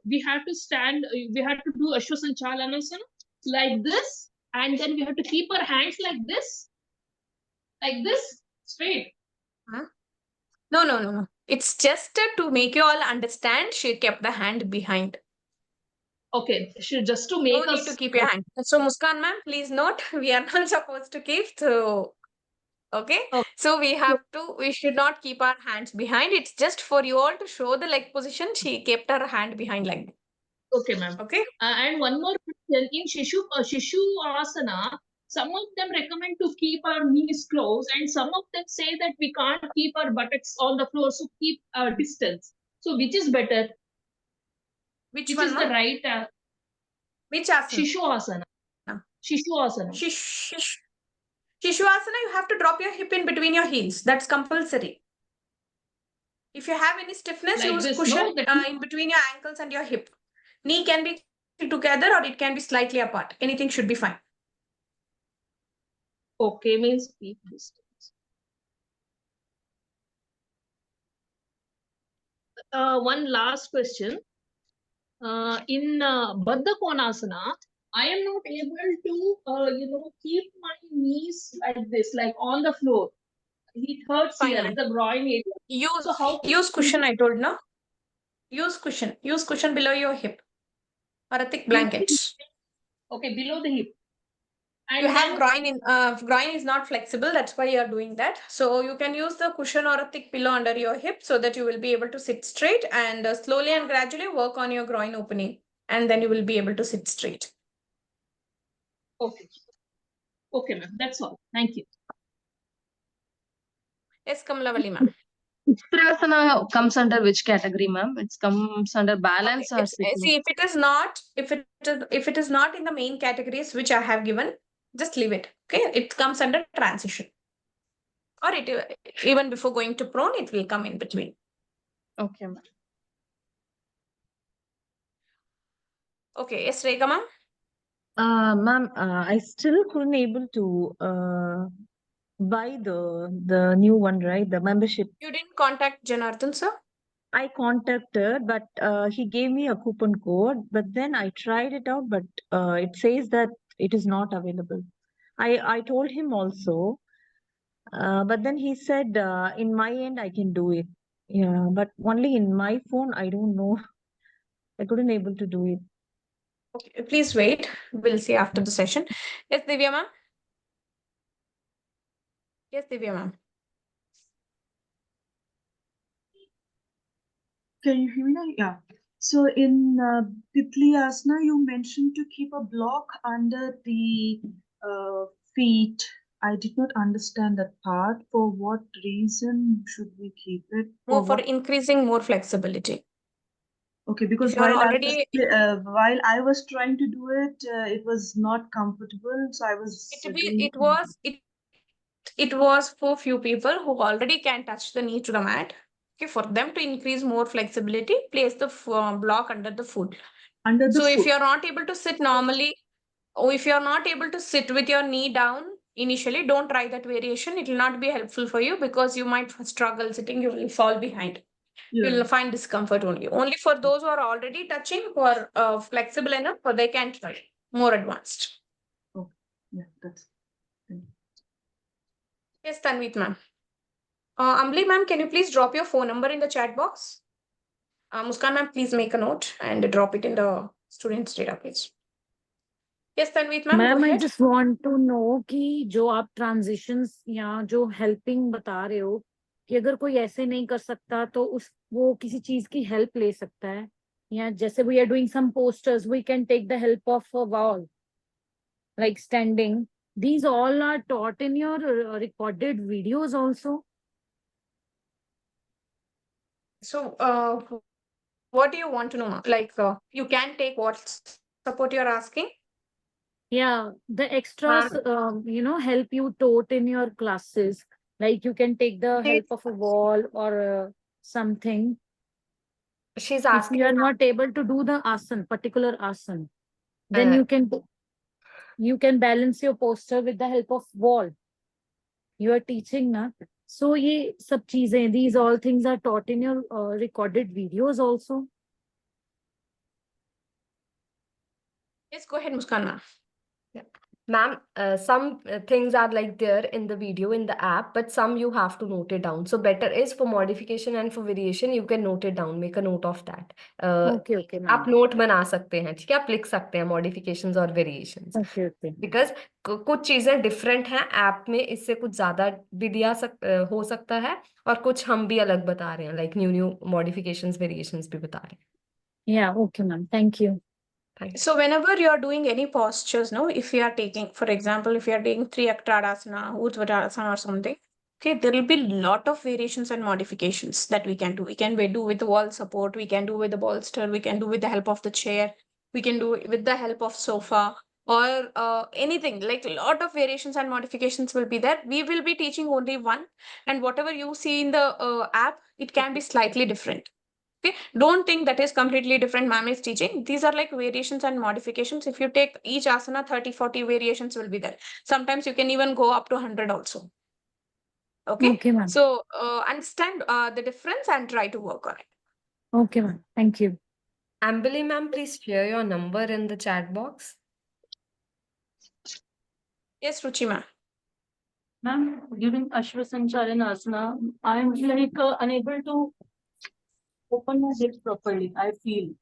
We have to stand, we have to do Ashwasanchalasana like this, and then we have to keep our hands like this, straight. Huh? No. It's just to make you all understand, she kept the hand behind. Okay, just to make No us. need to keep your hand. So Muskan ma'am, please note, we are not supposed to keep, so okay. So we should not keep our hands behind. It's just for you all to show the leg position. She kept her hand behind like that. Okay, ma'am. Okay. And one more question. In Shishu Asana, some of them recommend to keep our knees closed, and some of them say that we can't keep our buttocks on the floor, so keep our distance. So which is better? Which one, is the right? Which asana? Shishu Asana. Shishu Asana. Shishu Asana, you have to drop your hip in between your heels. That's compulsory. If you have any stiffness, Like use this, cushion no? in between your ankles and your hip. Knee can be together or it can be slightly apart. Anything should be fine. Okay, means keep distance. One last question. In Baddha Konasana, I am not able to, keep my knees like this, like on the floor. It hurts Fine. here at the groin area. Use cushion, I told, no? Use cushion. Use cushion below your hip or a thick blanket. Okay, below the hip. And you have groin is not flexible. That's why you are doing that. So you can use the cushion or a thick pillow under your hip so that you will be able to sit straight and slowly and gradually work on your groin opening. And then you will be able to sit straight. Okay. Okay, ma'am. That's all. Thank you. Yes, Kamalavalli, ma'am. Ustrasana comes under which category, ma'am? It comes under balance or sitting? See, if it is not in the main categories which I have given, just leave it. Okay, it comes under transition. Or it even before going to prone, it will come in between. Okay, ma'am. Okay, yes, Rekha, ma'am. Ma'am, I still couldn't able to buy the new one, right? The membership. You didn't contact Janardhan, sir? I contacted, but he gave me a coupon code. But then I tried it out, but it says that it is not available. I told him also, but then he said, in my end, I can do it. Yeah, but only in my phone, I don't know. I couldn't able to do it. Okay, please wait. We'll see after the session. Yes, Divya, ma'am. Yes, Divya, ma'am. Can you hear me now? Yeah. So in Titli Asana, you mentioned to keep a block under the feet. I did not understand that part. For what reason should we keep it? For increasing more flexibility. Okay, because while I was trying to do it, it was not comfortable. So I was. It was for few people who already can touch the knee to the mat. Okay, for them to increase more flexibility, place the block under the foot. So if you're not able to sit normally, or if you're not able to sit with your knee down initially, don't try that variation. It will not be helpful for you because you might struggle sitting, you will fall behind. Yeah. You'll find discomfort only. Only for those who are already touching, who are flexible enough, or they can try more advanced. Oh, yeah, that's. Yes, Tanvit ma'am. Ambli ma'am, can you please drop your phone number in the chat box? Muskan ma'am, please make a note and drop it in the students database. Yes, Tanvit ma'am, Ma'am, go I ahead. just want to know कि जो आप transitions या जो helping बता रहे हो कि अगर कोई ऐसे नहीं कर सकता तो वो किसी चीज की help ले सकता है या जैसे we are doing some posters, we can take the help of a wall like standing. These all are taught in your recorded videos also. So, what do you want to know? Like, you can take what support you're asking? Yeah, the extras, help you tote in your classes. Like you can take the help of a wall or something. She's If asking, you are not able to do the particular asan, then uh, you can balance your posture with the help of wall. You are teaching na. So ye sab cheezein, these all things are taught in your recorded videos also. Yes, go ahead, Muskan ma'am. yeah. Ma'am, some things are like there in the video in the app, but some you have to note it down. So better is for modification and for variation, you can note it down, make a note of that. Okay, okay, आप ma'am. Note बना सकते हैं, ठीक है, आप लिख सकते हैं modifications और variations. Okay, okay. Because कुछ चीजें डिफरेंट हैं ऐप में, इससे कुछ ज्यादा भी हो सकता है, और कुछ हम भी अलग बता रहे हैं, लाइक न्यू modifications variations भी बता रहे हैं. Yeah, okay, ma'am. Thank you. So whenever you are doing any postures, no, if you are taking, for example, if you are taking Triaktadasana, Urdhvadasana or something, okay, there will be lot of variations and modifications that we can do. We can do with the wall support, we can do with the bolster, we can do with the help of the chair, we can do it with the help of sofa, or anything, like a lot of variations and modifications will be there. We will be teaching only one, and whatever you see in the app, it can be slightly different. Okay, don't think that is completely different ma'am is teaching. These are like variations and modifications. If you take each asana, 30-40 variations will be there. Sometimes you can even go up to 100 also. Okay, Okay, ma'am. so understand the difference and try to work on it. Okay, ma'am. Thank you. Ambili ma'am, please share your number in the chat box. Yes, Ruchi ma'am. Ma'am, during Ashwasancharan asana, I'm like unable to open my hips properly. I feel.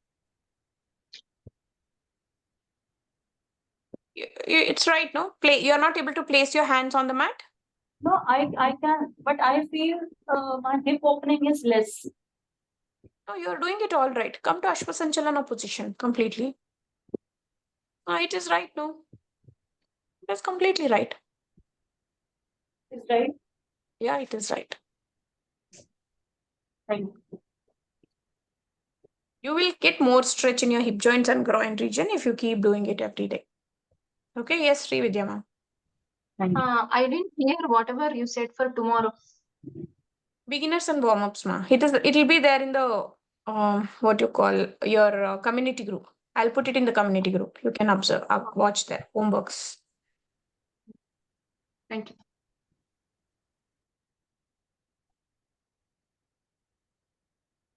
It's right, no? You're not able to place your hands on the mat? No, I can, but I feel my hip opening is less. No, you're doing it all right. Come to Ashwasanchalana position completely. It is right, no? It is completely right. Is right? Yeah, it is right. Thank you. You will get more stretch in your hip joints and groin region if you keep doing it every day. Okay, yes, Srividya ma'am. I didn't hear whatever you said for tomorrow. Beginners and warm-ups, ma'am. It will be there in the what you call your community group. I'll put it in the community group. You can observe, watch there, homeworks. Thank you.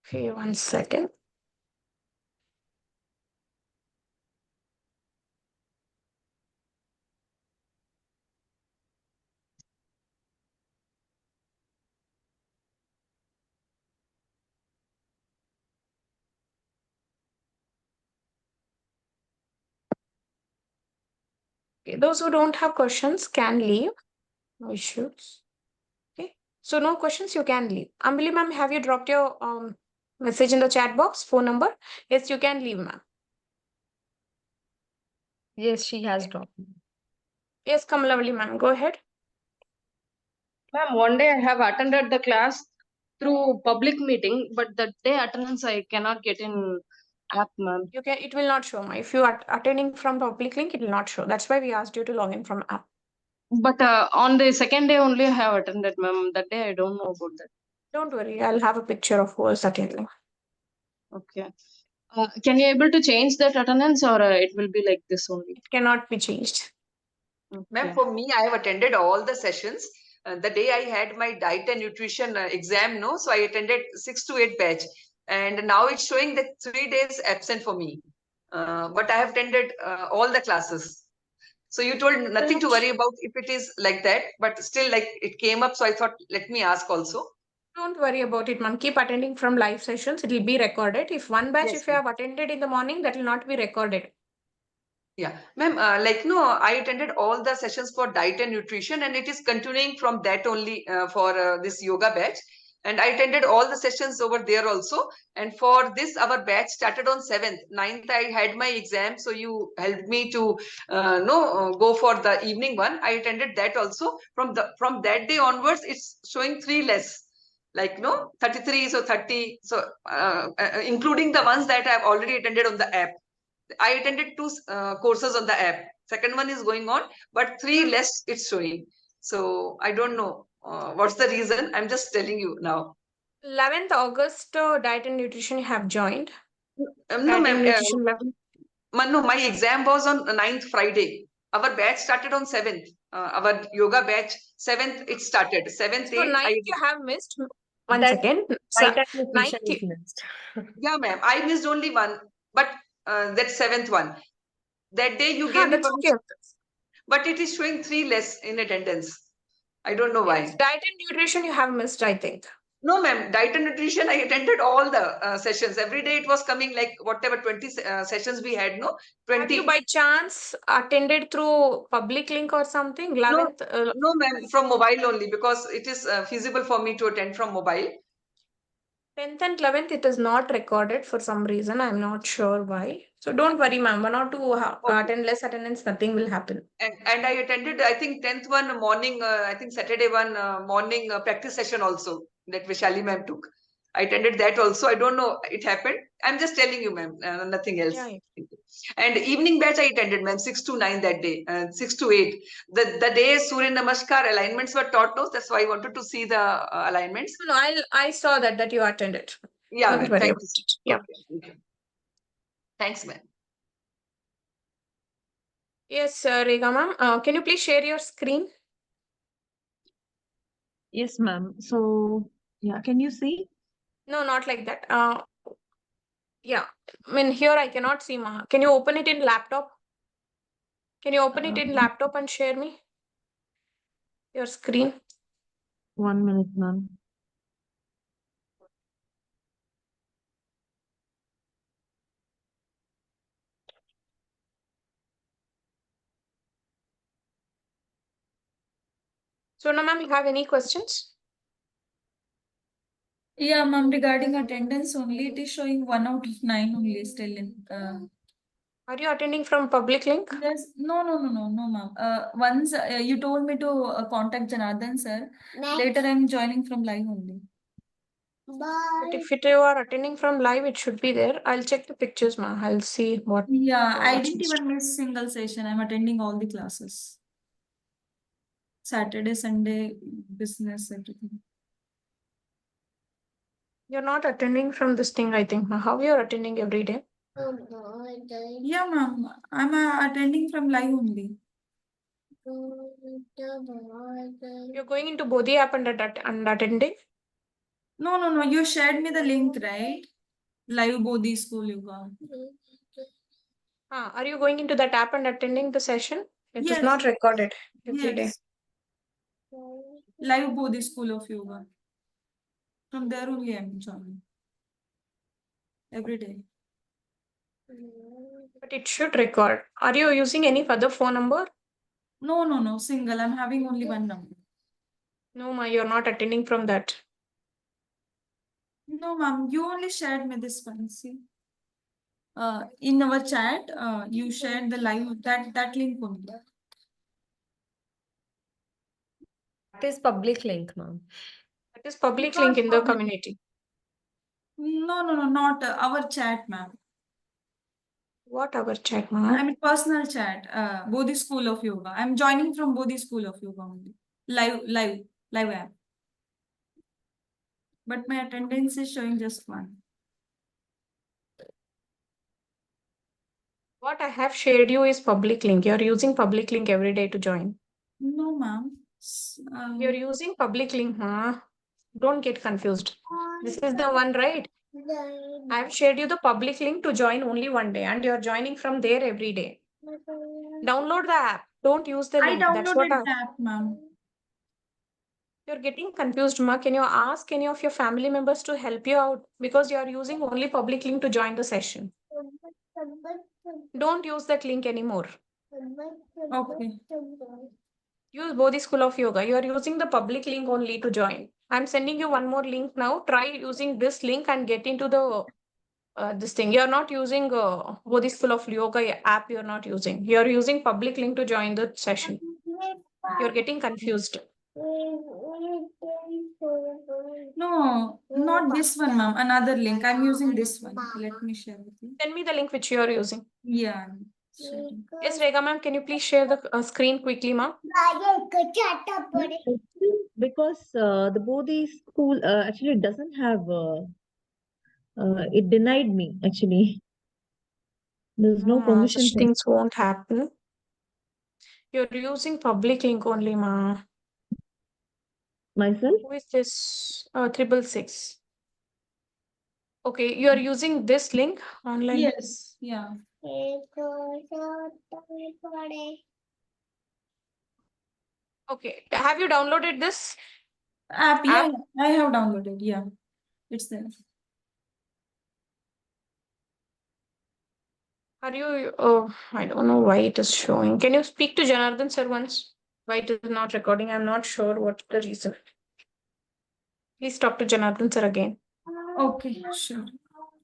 Okay, 1 second. Okay, those who don't have questions can leave. No issues. Okay, so no questions, you can leave. Ambili ma'am, have you dropped your message in the chat box, phone number? Yes, you can leave, ma'am. Yes, she has dropped. Yes, Kamalavali ma'am, go ahead. Ma'am, one day I have attended the class through public meeting, but that day attendance I cannot get in app, ma'am. It will not show, ma'am. If you are attending from public link, it will not show. That's why we asked you to log in from app. But on the second day only I have attended, ma'am. That day I don't know about that. Don't worry, I'll have a picture of who is attending. Okay. Can you able to change that attendance, or it will be like this only? It cannot be changed. Ma'am, for me, I have attended all the sessions. The day I had my diet and nutrition exam, no, so I attended 6 to 8 batch, and now it's showing that 3 days absent for me. But I have attended all the classes. So you told nothing to worry about if it is like that, but still, like, it came up, so I thought, let me ask also. Don't worry about it, ma'am. Keep attending from live sessions. It will be recorded. If one batch, Yes, if you have attended in the morning, that will not be recorded. Yeah, ma'am, I attended all the sessions for diet and nutrition, and it is continuing from that only for this yoga batch. And I attended all the sessions over there also. And for this, our batch started on 7th. 9th, I had my exam. So you helped me to go for the evening one. I attended that also. From that day onwards, it's showing 3 less. 33, so 30. So including the ones that I've already attended on the app. I attended 2 courses on the app. Second one is going on, but 3 less it's showing. So I don't know what's the reason. I'm just telling you now. 11th August, diet and nutrition you have joined. No, Diet and ma'am. nutrition 11th. No, my exam was on 9th Friday. Our batch started on 7th. Our yoga batch 7th it started. 7th, So 8th. 9th you have missed. One That second. So diet and nutrition 9th, is missed. Yeah, ma'am. I missed only one, but that 7th one. That day you huh, gave me that's okay. permission, but it is showing 3 less in attendance. I don't know Yes, why. diet and nutrition you have missed, I think. No, ma'am. Diet and nutrition, I attended all the sessions. Every day it was coming like whatever 20 sessions we had, no? Have you 20. by chance attended through public link or something? 11th, No, ma'am. From mobile only because it is feasible for me to attend from mobile. 10th and 11th, it is not recorded for some reason. I'm not sure why. So don't worry, ma'am. 1 or 2 attend less attendance, nothing will happen. And I attended, I think, 10th one morning, I think Saturday one morning practice session also that Vishali ma'am took. I attended that also. I don't know, it happened. I'm just telling you, ma'am, nothing else. Yeah, And evening batch I attended, ma'am, 6 to 9 that day, 6 to 8. The day Surya Namaskar alignments were taught, no? That's why I wanted to see the alignments. No, I saw that you attended. Yeah, Don't ma'am. worry Thank about you. it. Yeah. Okay. Thanks, ma'am. Yes, Rekha ma'am. Can you please share your screen? Yes, ma'am. So, yeah, can you see? No, not like that. Yeah. I mean, here I cannot see, ma. Can you open it in laptop? Can you open it in laptop and share me your screen? 1 minute, ma'am. So, now, ma'am, you have any questions? Yeah, ma'am, regarding attendance only, it is showing 1 out of 9 only still in. Are you attending from public link? Yes, no, ma'am. Once you told me to contact Janardhan sir. Later, I'm joining from live only. But if you are attending from live, it should be there. I'll check the pictures, ma'am. I'll see what. Yeah, I what's didn't missed. even miss single session. I'm attending all the classes. Saturday, Sunday, business, everything. You're not attending from this thing, I think. How you're attending every day? Yeah, ma'am. I'm attending from live only. You're going into Bodhi app and attending? No. You shared me the link, right? Live Bodhi School Yoga. Are you going into that app and attending the session? It is Yes. not recorded every day. Yes. Live Bodhi School of Yoga. From there only I'm joining. Every day. But it should record. Are you using any other phone number? No. Single. I'm having only one number. No, ma, you're not attending from that. No, ma'am. You only shared me this one. See. In our chat, you shared the live that link only. That is public link, ma'am. That is public link in the community. No, not our chat, ma'am. What our chat, ma'am? I mean personal chat. Bodhi School of Yoga. I'm joining from Bodhi School of Yoga only. Live app. But my attendance is showing just one. What I have shared you is public link. You're using public link every day to join. No, ma'am. You're using public link, ma. Don't get confused. This is the one, right? I've shared you the public link to join only one day, and you're joining from there every day. Download the app. Don't use the link. That's what the app, ma'am. You're getting confused, ma. Can you ask any of your family members to help you out? Because you're using only public link to join the session. Don't use that link anymore. Okay. Use Bodhi School of Yoga. You are using the public link only to join. I'm sending you one more link now. Try using this link and get into the this thing. You're not using Bodhi School of Yoga app. You're not using. You're using public link to join the session. You're getting confused. No, not this one, ma'am. Another link. I'm using this one. Let me share with you. Send me the link which you are using. Yeah. Yes, Rega ma'am, can you please share the screen quickly, ma'am? Because the Bodhi school actually doesn't have, it denied me actually. There's no permission Such for things won't happen. You're using public link only, ma. myself. Who is this? 666. Okay, you are using this link online. Yes, yeah. Okay, have you downloaded this App, yeah, I have downloaded. Yeah, it's there. Are you? Oh, I don't know why it is showing. Can you speak to Janardhan sir once? Why it is not recording? I'm not sure what the reason. Please talk to Janardhan sir again. Okay, sure.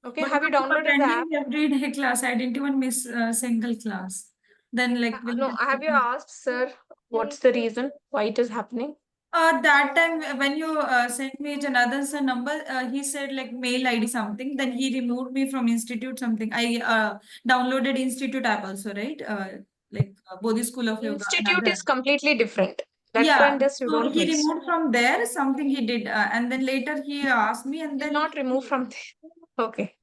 Okay, But have you I'm downloaded the app? attending every day class. I didn't even miss a single class. Then, like, No, have you asked sir what's the reason why it is happening? that time when you sent me Janardhan's number, he said like mail ID something. Then he removed me from institute something. I downloaded institute app also, right? Bodhi School of Yoga. Institute Another. is completely different. That Yeah, and this you so don't he mix. removed from there something he did, and then later he asked me, and then Not remove from there. Okay.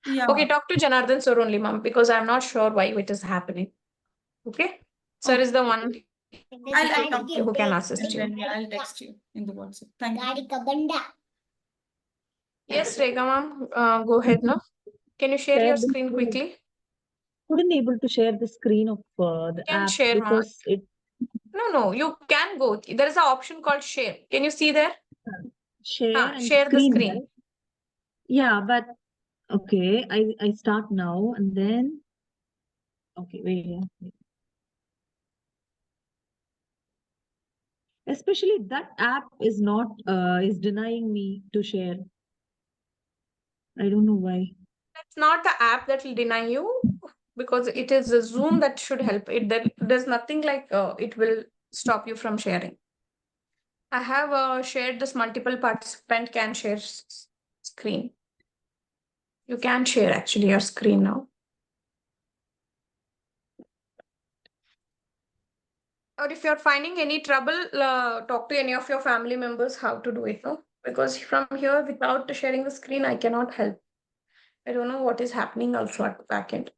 Yeah. Okay, talk to Janardhan sir only, ma'am, because I'm not sure why it is happening. Okay. Sir is the one I'll talk to who can assist you. and then, yeah, I'll text you in the WhatsApp. Thank you. Yes, Rega ma'am, go ahead now. Can you share your screen quickly? Couldn't able to share the screen of the Can app share, ma'am. because it No, you can go. There is an option called share. Can you see there? share and share the screen. screen. Right? Yeah, but okay, I start now and then okay, wait. Especially that app is not is denying me to share. I don't know why. That's not the app that will deny you because it is the Zoom that should help. There's nothing like it will stop you from sharing. I have shared this multiple participant can share screen. You can share actually your screen now. Or if you're finding any trouble, talk to any of your family members how to do it, no? Because from here, without sharing the screen, I cannot help. I don't know what is happening also at the back end.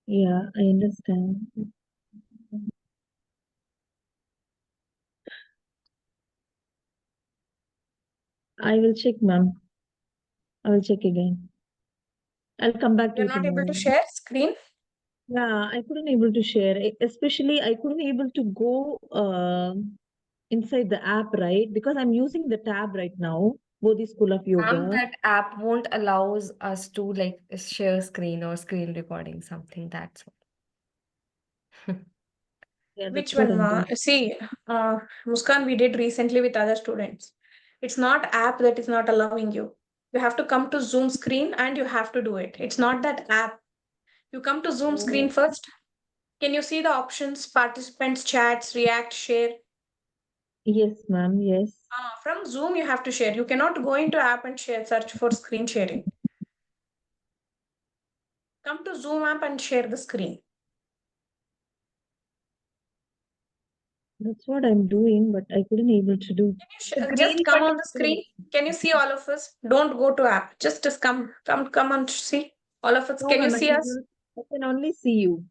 Yeah, I understand. I will check, ma'am. I will check again. I'll come back to You're you not able tomorrow. to share screen? Yeah, I couldn't able to share. Especially, I couldn't able to go inside the app, right? Because I'm using the tab right now, Bodhi School of Yoga. That app won't allows us to like share screen or screen recording something. That's all. Yeah, Which that's what one, I'm ma? doing. See, Muskan, we did recently with other students. It's not app that is not allowing you. You have to come to Zoom screen and you have to do it. It's not that app. You come to Zoom screen first. Can you see the options, participants, chats, react, share? Yes, ma'am. Yes. From Zoom, you have to share. You cannot go into app and share, search for screen sharing. Come to Zoom app and share the screen. That's what I'm doing, but I couldn't able to do. Just come on the screen. Can you see all of us? Don't go to app. Just come and see all of us. No, Can you ma'am, see us? I can only see you.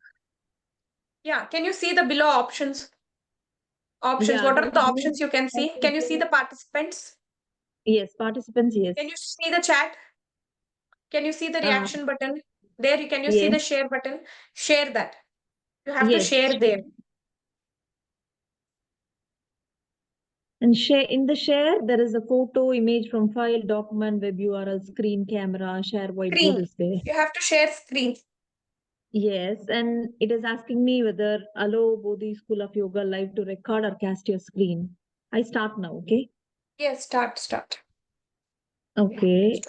Yeah. Can you see the below options? Options. Yeah, What there are is the no options you can see? Can you see the participants? Yes, participants, yes. Can you see the chat? Can you see the reaction button? There, can you see the Yes. share button? Share that. You have to Yes. share there. And share in the share, there is a photo, image from file, document, web URL, screen, camera, share whiteboard is there. You have to share screen. Yes, and it is asking me whether allow Bodhi School of Yoga live to record or cast your screen. I start now, okay? Yes, start. Okay.